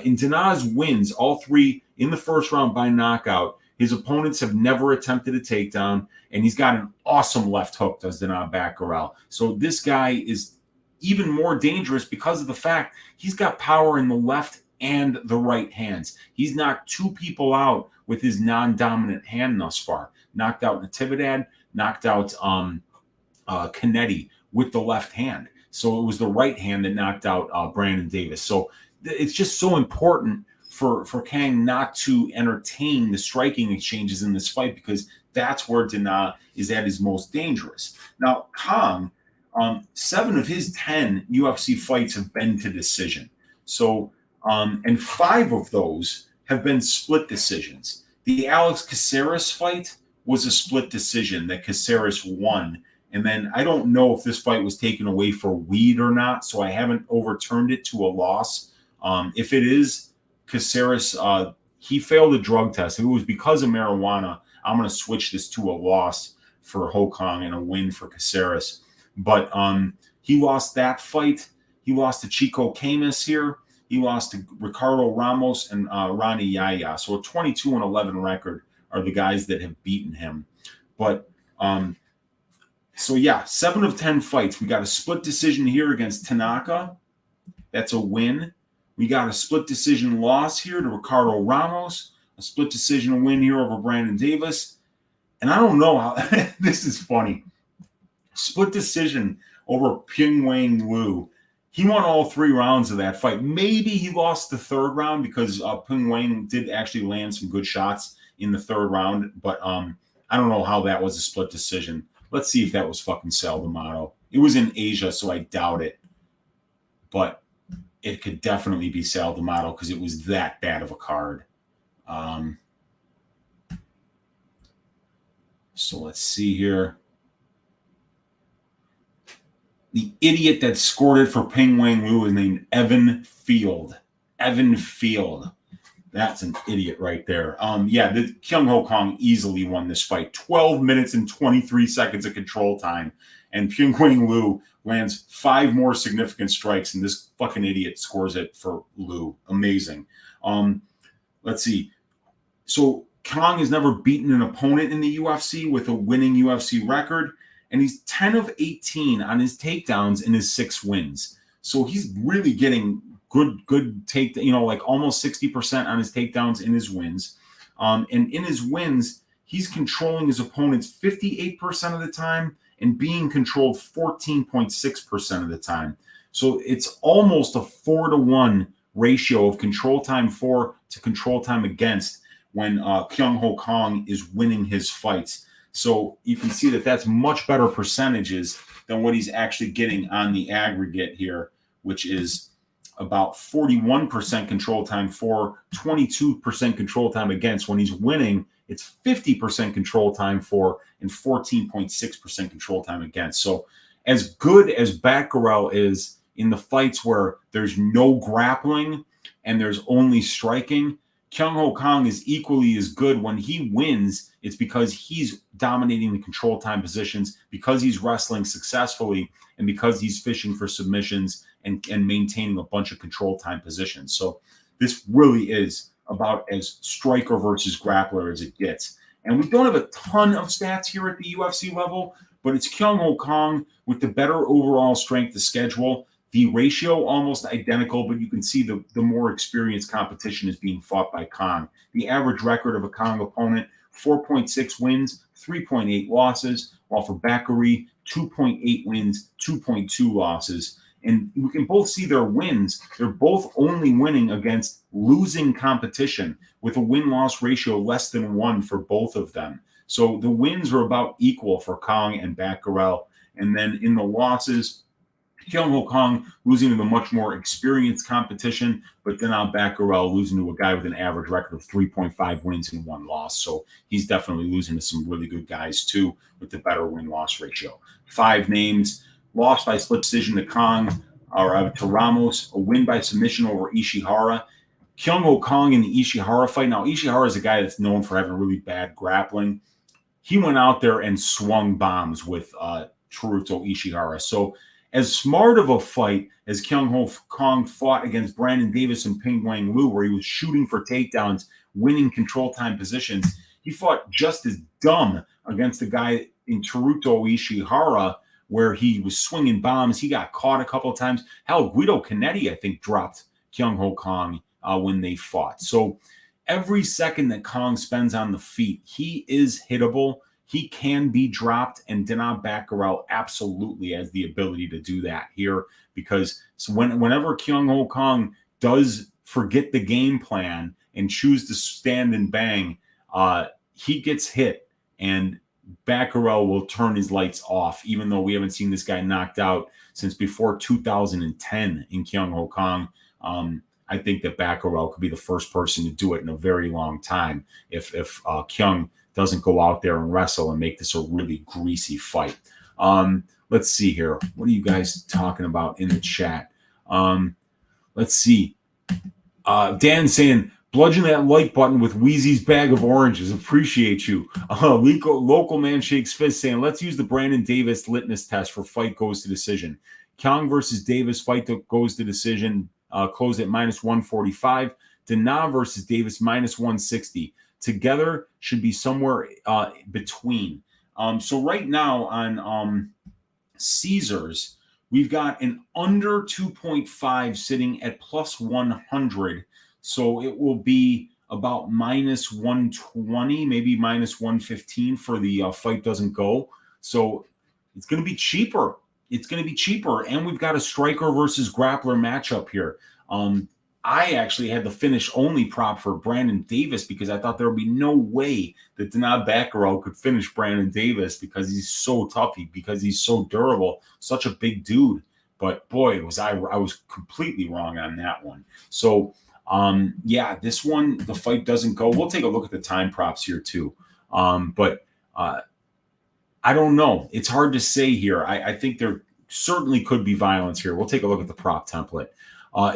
In Danaa's wins, all 3 in the first round by knockout, his opponents have never attempted a takedown, and he's got an awesome left hook, does Danaa Batgerel. So this guy is even more dangerous because of the fact he's got power in the left and the right hands. He's knocked 2 people out with his non-dominant hand thus far. Knocked out Natividad, knocked out Canetti with the left hand. So it was the right hand that knocked out Brandon Davis. So it's just so important for Kang not to entertain the striking exchanges in this fight because that's where Danaa is at his most dangerous. Now, Kang, 7 of his 10 UFC fights have been to decision. So, and 5 of those have been split decisions. The Alex Caceres fight was a split decision that Caceres won. And then I don't know if this fight was taken away for weed or not, so I haven't overturned it to a loss. If it is, Caceres, he failed a drug test. If it was because of marijuana, I'm going to switch this to a loss for Ho Kong and a win for Caceres. But he lost that fight. He lost to Chico Camus here. He lost to Ricardo Ramos and Ronnie Yaya. So a 22-11 record are the guys that have beaten him. But so yeah, 7 of 10 fights. We got a split decision here against Tanaka. That's a win. We got a split decision loss here to Ricardo Ramos. A split decision win here over Brandon Davis. And I don't know how this is funny. Split decision over Pyongyang Liu. He won all 3 rounds of that fight. Maybe he lost the 3rd round because Pyongyang did actually land some good shots in the 3rd round. But I don't know how that was a split decision. Let's see if that was fucking Sal D'Amato. It was in Asia, so I doubt it. But it could definitely be Sal D'Amato because it was that bad of a card. So let's see here. The idiot that scored it for Pyongyang Liu is named Evan Field. Evan Field. That's an idiot right there. Yeah, Kyung Ho Kong easily won this fight. 12 minutes and 23 seconds of control time. And Pyongyang Liu lands 5 more significant strikes, and this fucking idiot scores it for Liu. Amazing. Let's see. So Kang has never beaten an opponent in the UFC with a winning UFC record, and he's 10 of 18 on his takedowns in his 6 wins. So he's really getting good take, like almost 60% on his takedowns in his wins. And in his wins, he's controlling his opponents 58% of the time and being controlled 14.6% of the time. So it's almost a 4-to-1 ratio of control time for to control time against when Kyung Ho Kong is winning his fights. So you can see that that's much better percentages than what he's actually getting on the aggregate here, which is about 41% control time for, 22% control time against. When he's winning, it's 50% control time for and 14.6% control time against. So as good as Batgerel is in the fights where there's no grappling and there's only striking, Kyung Ho Kong is equally as good. When he wins, it's because he's dominating the control time positions, because he's wrestling successfully, and because he's fishing for submissions and maintaining a bunch of control time positions. So this really is about as striker versus grappler as it gets. And we don't have a ton of stats here at the UFC level, but it's Kyung Ho Kong with the better overall strength of schedule. The ratio almost identical, but you can see the more experienced competition is being fought by Kang. The average record of a Kang opponent, 4.6 wins, 3.8 losses, while for Bakary, 2.8 wins, 2.2 losses. And we can both see their wins. They're both only winning against losing competition with a win-loss ratio less than 1 for both of them. So the wins are about equal for Kang and Batgerel. And then in the losses, Kyung Ho Kong losing to the much more experienced competition, but then Batgerel losing to a guy with an average record of 3.5 wins and 1 loss. So he's definitely losing to some really good guys too with the better win-loss ratio. 5 names. Lost by split decision to Kang or to Ramos, a win by submission over Ishihara. Kyung Ho Kong in the Ishihara fight. Now, Ishihara is a guy that's known for having really bad grappling. He went out there and swung bombs with Teruto Ishihara. So as smart of a fight as Kyung Ho Kong fought against Brandon Davis and Pyongyang Liu, where he was shooting for takedowns, winning control time positions, he fought just as dumb against the guy in Teruto Ishihara, where he was swinging bombs. He got caught a couple of times. Hell, Guido Canetti, I think, dropped Kyung Ho Kong when they fought. So every second that Kong spends on the feet, he is hittable. He can be dropped, and Danaa Batgerel absolutely has the ability to do that here, because whenever Kyung Ho Kong does forget the game plan and choose to stand and bang, he gets hit, and Batgerel will turn his lights off, even though we haven't seen this guy knocked out since before 2010 in Kyung Ho Kong. I think that Batgerel could be the first person to do it in a very long time if Kyung doesn't go out there and wrestle and make this a really greasy fight. Let's see here. What are you guys talking about in the chat? Let's see. Dan saying Bludgeon that like button with Weezy's bag of oranges. Appreciate you. Local man shakes fist saying, let's use the Brandon Davis litmus test for fight goes to decision. Kyung versus Davis fight goes to decision. Closed at minus 145. Danaa versus Davis minus 160. Together should be somewhere between. So right now on Caesars, we've got an under 2.5 sitting at plus 100. So it will be about minus 120, maybe minus 115 for the fight doesn't go. So it's going to be cheaper. It's going to be cheaper. And we've got a striker versus grappler matchup here. I actually had the finish only prop for Brandon Davis because I thought there would be no way that Danaa Batgerel could finish Brandon Davis because he's so tough, because he's so durable, such a big dude. But boy, I was completely wrong on that one. So yeah, this one, the fight doesn't go. We'll take a look at the time props here too. But I don't know. It's hard to say here. I think there certainly could be violence here. We'll take a look at the prop template.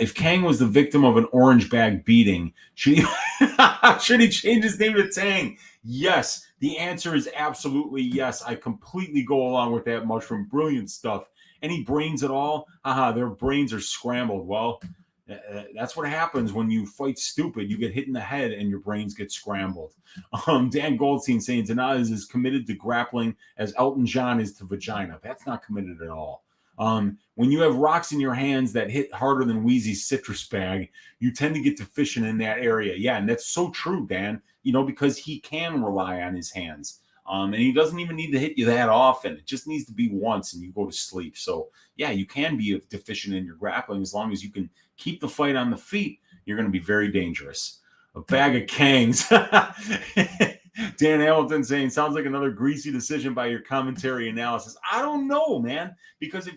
If Kang was the victim of an orange bag beating, should he change his name to Tang? Yes. The answer is absolutely yes. I completely go along with that, Mushroom. Brilliant stuff. Any brains at all? Haha, their brains are scrambled. Well, that's what happens when you fight stupid. You get hit in the head and your brains get scrambled. Dan Goldstein saying Danaa is as committed to grappling as Elton John is to vagina. That's not committed at all. When you have rocks in your hands that hit harder than Weezy's citrus bag, you tend to get deficient in that area. Yeah, and that's so true, Dan, because he can rely on his hands. And he doesn't even need to hit you that often. It just needs to be once and you go to sleep. So, yeah, you can be deficient in your grappling as long as you can keep the fight on the feet. You're going to be very dangerous. A bag of Kangs. Dan Hamilton saying, sounds like another greasy decision by your commentary analysis. I don't know, man, because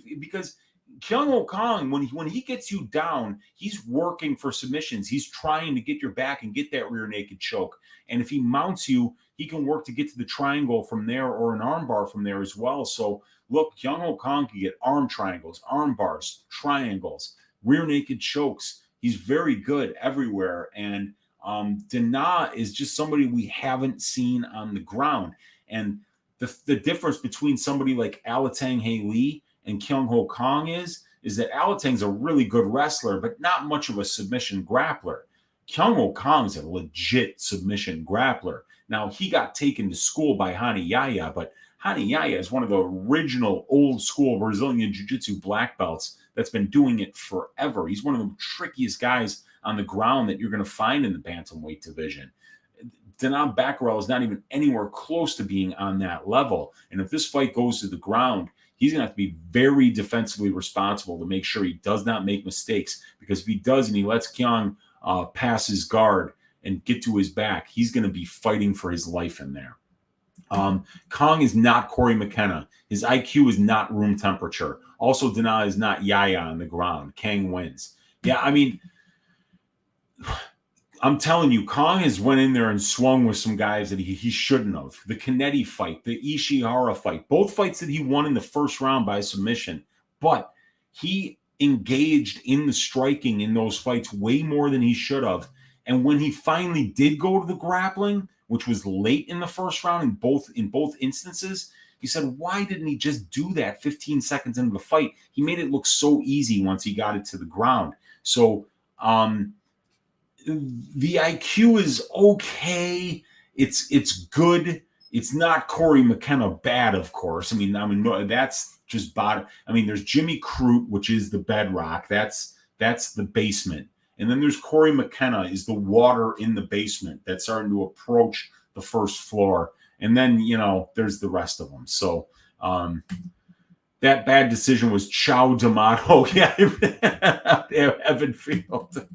Kang, when he gets you down, he's working for submissions. He's trying to get your back and get that rear naked choke. And if he mounts you, he can work to get to the triangle from there or an arm bar from there as well. So look, Kyung Kang can get arm triangles, arm bars, triangles, rear naked chokes. He's very good everywhere. And Danaa is just somebody we haven't seen on the ground. And the difference between somebody like Alatang Lee and Kyung Ho Kang is that Alatang's a really good wrestler, but not much of a submission grappler. Kyung Ho Kang's a legit submission grappler. Now, he got taken to school by Hani Yaya, but Hani Yaya is one of the original old school Brazilian Jiu-Jitsu black belts that's been doing it forever. He's one of the trickiest guys on the ground that you're going to find in the bantamweight division. Danaa Batgerel is not even anywhere close to being on that level. And if this fight goes to the ground, he's going to have to be very defensively responsible to make sure he does not make mistakes. Because if he does and he lets Kyung pass his guard and get to his back, he's going to be fighting for his life in there. Kang is not Corey McKenna. His IQ is not room temperature. Also, Danaa is not Yaya on the ground. Kang wins. Yeah, I mean, I'm telling you, Kang has went in there and swung with some guys that he shouldn't have. The Kennedy fight, the Ishihara fight, both fights that he won in the first round by submission. But he engaged in the striking in those fights way more than he should have. And when he finally did go to the grappling, which was late in the first round in both instances, he said, why didn't he just do that 15 seconds into the fight? He made it look so easy once he got it to the ground. So, the IQ is okay. It's good. It's not Corey McKenna bad, of course. I mean, that's just bottom. I mean, there's Jimmy Crute, which is the bedrock. That's the basement. And then there's Corey McKenna is the water in the basement that's starting to approach the first floor. And then, there's the rest of them. So that bad decision was Chow D'Amato. Yeah, Evan Field.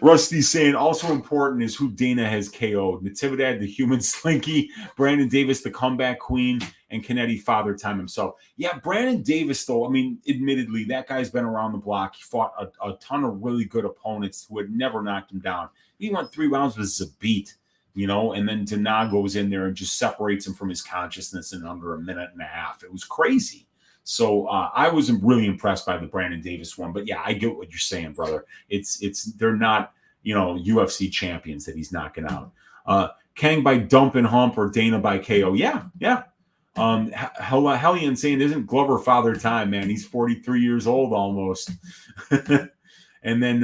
Rusty saying also important is who Dana has KO'd. Natividad, the human slinky, Brandon Davis, the comeback queen, and Kennedy father time himself. Yeah, Brandon Davis, though, I mean, admittedly, that guy's been around the block. He fought a ton of really good opponents who had never knocked him down. He went 3 rounds with Zabit, and then Danaa goes in there and just separates him from his consciousness in under a minute and a half. It was crazy. So I was really impressed by the Brandon Davis one. But yeah, I get what you're saying, brother. They're not, UFC champions that he's knocking out. Kang by dump and hump or Dana by KO. Yeah, yeah. Hellion saying, isn't Glover father time, man? He's 43 years old almost. And then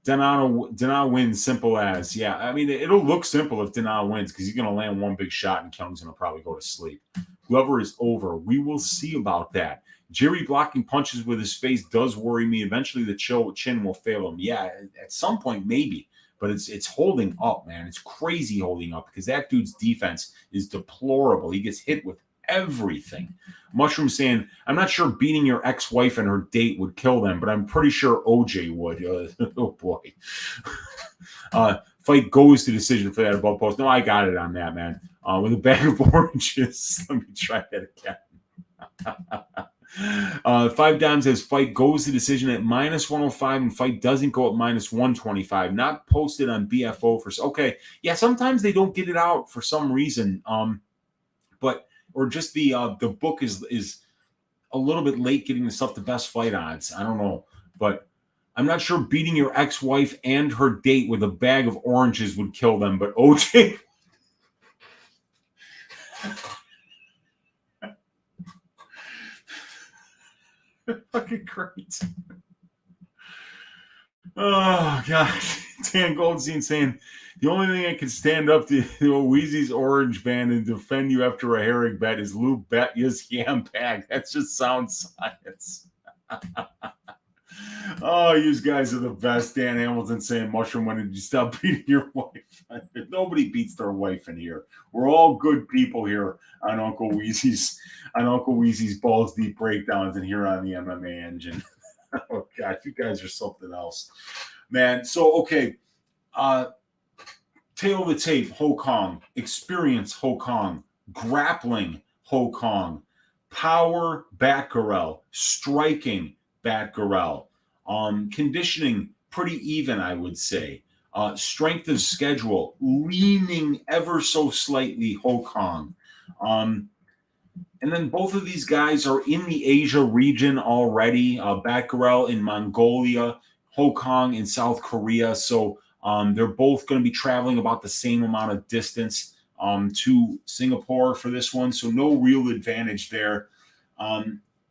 Danaa wins, simple as. Yeah, I mean, it'll look simple if Danaa wins because he's going to land one big shot and Kyung's going to probably go to sleep. Glover is over. We will see about that. Jerry blocking punches with his face does worry me. Eventually, the chin will fail him. Yeah, at some point, maybe. But it's holding up, man. It's crazy holding up because that dude's defense is deplorable. He gets hit with everything. Mushroom saying, I'm not sure beating your ex-wife and her date would kill them, but I'm pretty sure OJ would. Oh, boy. Fight goes to decision for that above post. No, I got it on that, man. With a bag of oranges. Let me try that again. 5 Dimes says fight goes to decision at -105 and fight doesn't go at -125. Not posted on BFO for okay. Yeah, sometimes they don't get it out for some reason. But or just the book is a little bit late getting the stuff to best fight odds. I don't know, but I'm not sure beating your ex-wife and her date with a bag of oranges would kill them. But OJ. Fucking great. Oh, God. Dan Goldstein saying, the only thing I can stand up to Weezy's orange band and defend you after a herring bet is Lou Betya's yam bag. That just sounds science. Oh, you guys are the best. Dan Hamilton saying, Mushroom, when did you stop beating your wife? Nobody beats their wife in here. We're all good people here on Uncle Weezy's Balls Deep Breakdowns and here on the MMA Engine. Oh, God, you guys are something else. Man, so, okay. Tail of the tape, Ho Kong. Experience, Ho Kong. Grappling, Ho Kong. Power, Batgerel. Striking, Batgerel. Conditioning, pretty even, I would say. Strength of schedule, leaning ever so slightly, Ho Kong. And then both of these guys are in the Asia region already. Batgerel in Mongolia, Ho Kong in South Korea. So they're both going to be traveling about the same amount of distance to Singapore for this one. So no real advantage there.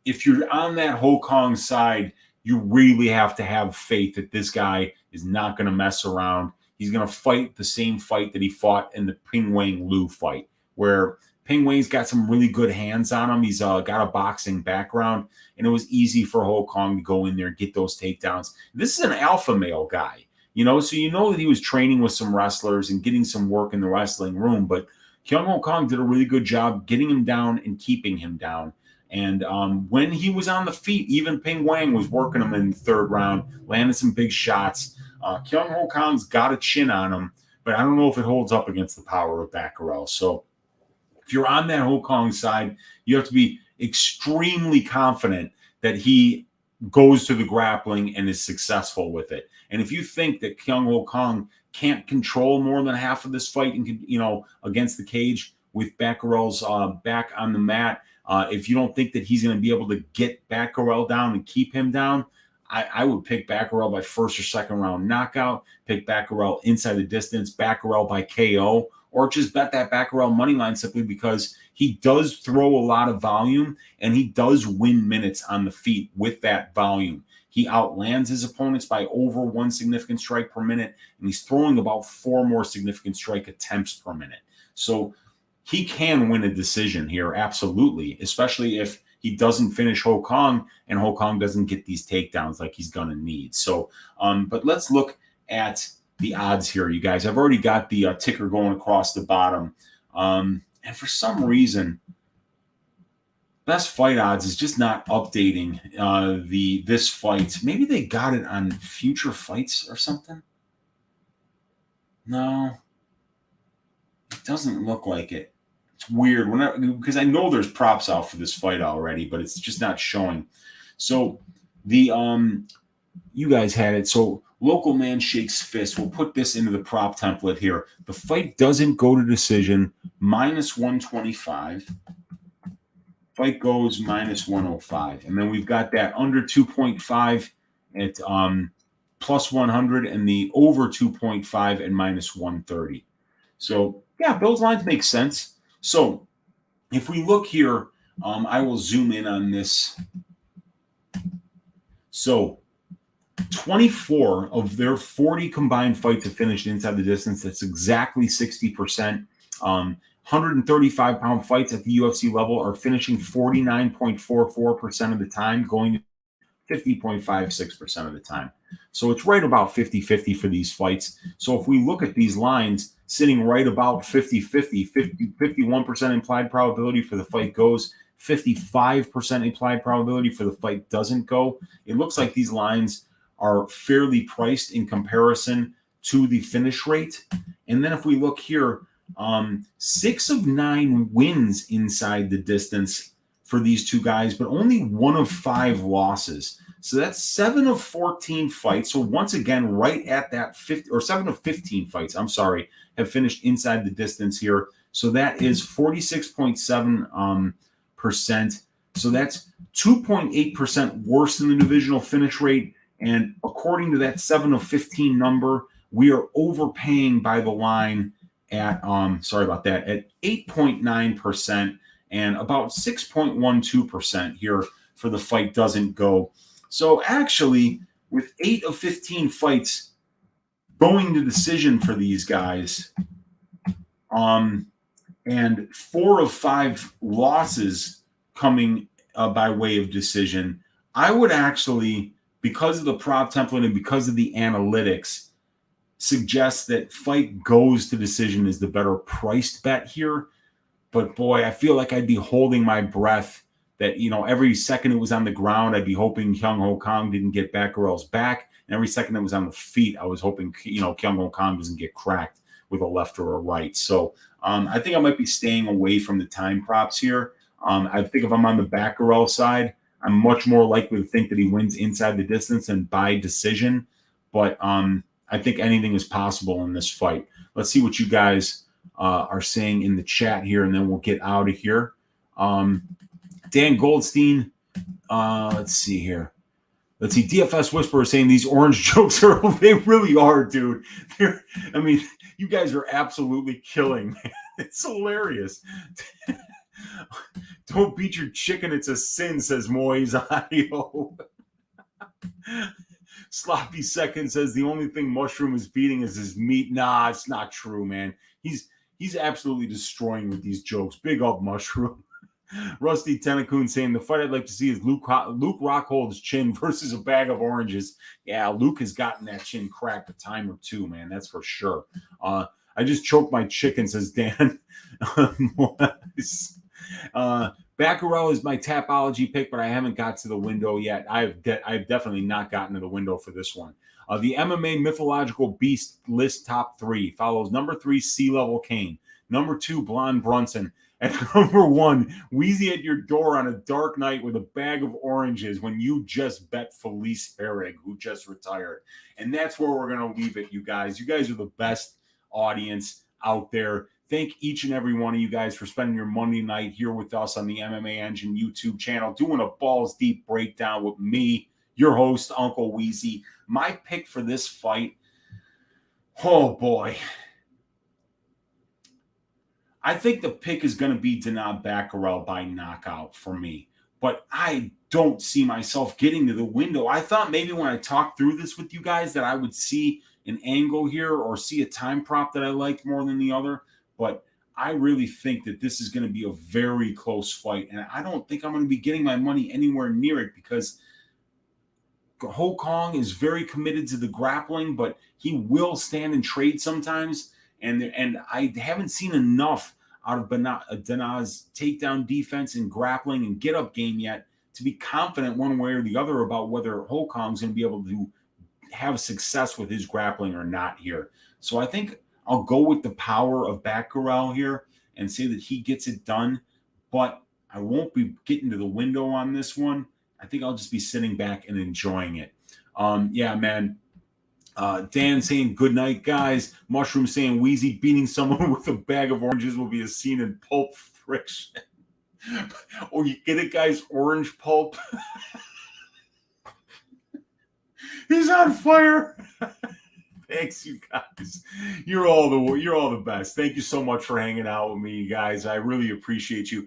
If you're on that Ho Kong side, you really have to have faith that this guy is not going to mess around. He's going to fight the same fight that he fought in the Ping Wang Lu fight, where Ping Wang's got some really good hands on him. He's got a boxing background, and it was easy for Ho Kong to go in there and get those takedowns. This is an alpha male guy, so that he was training with some wrestlers and getting some work in the wrestling room. But Kyung Ho Kong did a really good job getting him down and keeping him down. And when he was on the feet, even Ping Wang was working him in the third round, landing some big shots. Kyung Ho Kong's got a chin on him, but I don't know if it holds up against the power of Batgerel. So if you're on that Ho Kong side, you have to be extremely confident that he goes to the grappling and is successful with it. And if you think that Kyung Ho Kong can't control more than half of this fight, and against the cage with Batgerel's back on the mat, if you don't think that he's going to be able to get Batgerel down and keep him down, I would pick Batgerel by first or second round knockout, pick Batgerel inside the distance, Batgerel by KO, or just bet that Batgerel money line simply because he does throw a lot of volume and he does win minutes on the feet with that volume. He outlands his opponents by over 1 significant strike per minute, and he's throwing about 4 more significant strike attempts per minute. So he can win a decision here, absolutely, especially if he doesn't finish Ho Kong and Ho Kong doesn't get these takedowns like he's going to need. So, but let's look at the odds here, you guys. I've already got the ticker going across the bottom. And for some reason, Best Fight Odds is just not updating this fight. Maybe they got it on future fights or something. No, it doesn't look like it. It's weird because I know there's props out for this fight already, but it's just not showing. So the you guys had it. So Local Man Shakes Fist. We'll put this into the prop template here. The fight doesn't go to decision, -125. Fight goes minus 105. And then we've got that under 2.5 at plus 100 and the over 2.5 at minus 130. So, yeah, those lines make sense. So, if we look here, I will zoom in on this. So, 24 of their 40 combined fights have finished inside the distance. That's exactly 60%. 135-pound fights at the UFC level are finishing 49.44% of the time, going 50.56% of the time. So it's right about 50-50 for these fights. So if we look at these lines sitting right about 50-50, 51% implied probability for the fight goes, 55% implied probability for the fight doesn't go, it looks like these lines are fairly priced in comparison to the finish rate. And then if we look here, 6 of 9 wins inside the distance for these two guys, but only 1 of 5 losses. So that's 7 of 14 fights. So once again, right at that 50 or 7 of 15 fights, I'm sorry, have finished inside the distance here. So that is 46.7%. So that's 2.8% worse than the divisional finish rate. And according to that 7 of 15 number, we are overpaying by the line at sorry about that, at 8.9% and about 6.12% here for the fight doesn't go. So actually, with 8 of 15 fights going to decision for these guys, and 4 of 5 losses coming by way of decision, I would actually, because of the prop template and because of the analytics, suggest that fight goes to decision is the better priced bet here. But boy, I feel like I'd be holding my breath that, every second it was on the ground, I'd be hoping Kang didn't get Batgerel's back. And every second it was on the feet, I was hoping, Kang doesn't get cracked with a left or a right. So I think I might be staying away from the time props here. I think if I'm on the Batgerel side, I'm much more likely to think that he wins inside the distance and by decision. But I think anything is possible in this fight. Let's see what you guys are saying in the chat here, and then we'll get out of here. Dan Goldstein, let's see here. Let's see. DFS Whisperer saying these orange jokes they really are, dude. You guys are absolutely killing, man. It's hilarious. Don't beat your chicken, it's a sin, says Moise Audio. Sloppy Second says the only thing Mushroom is beating is his meat. Nah, it's not true, man. He's absolutely destroying with these jokes. Big up, Mushroom. Rusty Tennacoon saying the fight I'd like to see is Luke Rockhold's chin versus a bag of oranges. Yeah, Luke has gotten that chin cracked a time or two, man. That's for sure. I just choked my chicken, says Dan. Batgerel is my Tapology pick, but I haven't got to the window yet. I've definitely not gotten to the window for this one. The MMA Mythological Beast list top 3 follows number 3, Sea Level Kane, number 2, Blonde Brunson, and number 1, Weezy at your door on a dark night with a bag of oranges when you just bet Felice Herrig, who just retired. And that's where we're going to leave it, you guys. You guys are the best audience out there. Thank each and every one of you guys for spending your Monday night here with us on the MMA Engine YouTube channel, doing a balls deep breakdown with me, your host, Uncle Weezy. My pick for this fight, oh boy. I think the pick is going to be Danaa Batgerel by knockout for me, but I don't see myself getting to the window. I thought maybe when I talked through this with you guys that I would see an angle here or see a time prop that I liked more than the other. But I really think that this is going to be a very close fight. And I don't think I'm going to be getting my money anywhere near it because Ho Kong is very committed to the grappling, but he will stand and trade sometimes. And I haven't seen enough out of Danaa's takedown defense and grappling and get-up game yet to be confident one way or the other about whether Ho Kong's going to be able to have success with his grappling or not here. So I think I'll go with the power of Batgerel here and say that he gets it done, but I won't be getting to the window on this one. I think I'll just be sitting back and enjoying it. Yeah, man. Dan saying good night, guys. Mushroom saying Weezy beating someone with a bag of oranges will be a scene in Pulp Friction. Or you get it, guys, orange pulp. He's on fire. Thanks, you guys. You're all the best. Thank you so much for hanging out with me, you guys. I really appreciate you.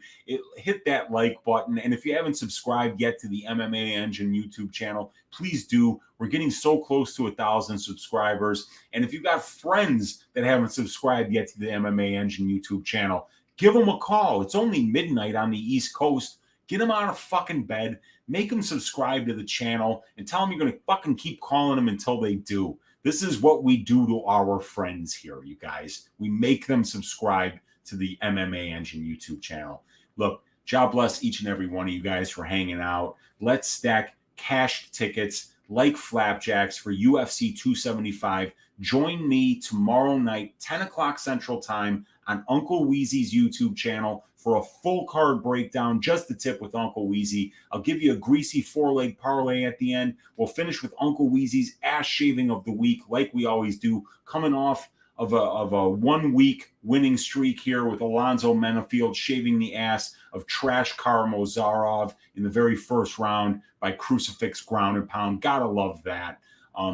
Hit that like button, and if you haven't subscribed yet to the MMA Engine YouTube channel, please do. We're getting so close to 1,000 subscribers, and if you've got friends that haven't subscribed yet to the MMA Engine YouTube channel, give them a call. It's only midnight on the East Coast. Get them out of fucking bed, make them subscribe to the channel, and tell them you're going to fucking keep calling them until they do. This is what we do to our friends here, you guys. We make them subscribe to the MMA Engine YouTube channel. Look, God bless each and every one of you guys for hanging out. Let's stack cashed tickets like flapjacks for UFC 275. Join me tomorrow night, 10 o'clock Central Time, on Uncle Weezy's YouTube channel for a full card breakdown, just the tip with Uncle Weezy. I'll give you a greasy 4-leg parlay at the end. We'll finish with Uncle Weezy's ass shaving of the week, like we always do, coming off of a 1 week winning streak here with Alonzo Menafield shaving the ass of Trash Car Mozarov in the very first round by Crucifix Ground and Pound. Gotta love that.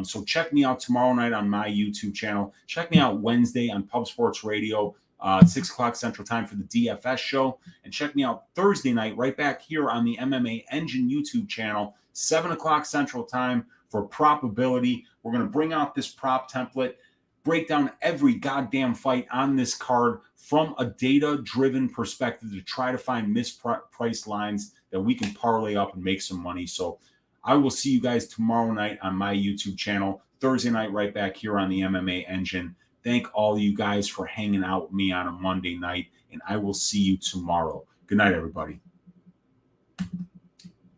So check me out tomorrow night on my YouTube channel. Check me out Wednesday on Pub Sports Radio, 6 o'clock Central Time for the DFS show. And check me out Thursday night right back here on the MMA Engine YouTube channel, 7 o'clock Central Time for Propability. We're going to bring out this prop template, break down every goddamn fight on this card from a data-driven perspective to try to find mispriced lines that we can parlay up and make some money. So I will see you guys tomorrow night on my YouTube channel, Thursday night right back here on the MMA Engine. Thank all you guys for hanging out with me on a Monday night, and I will see you tomorrow. Good night, everybody.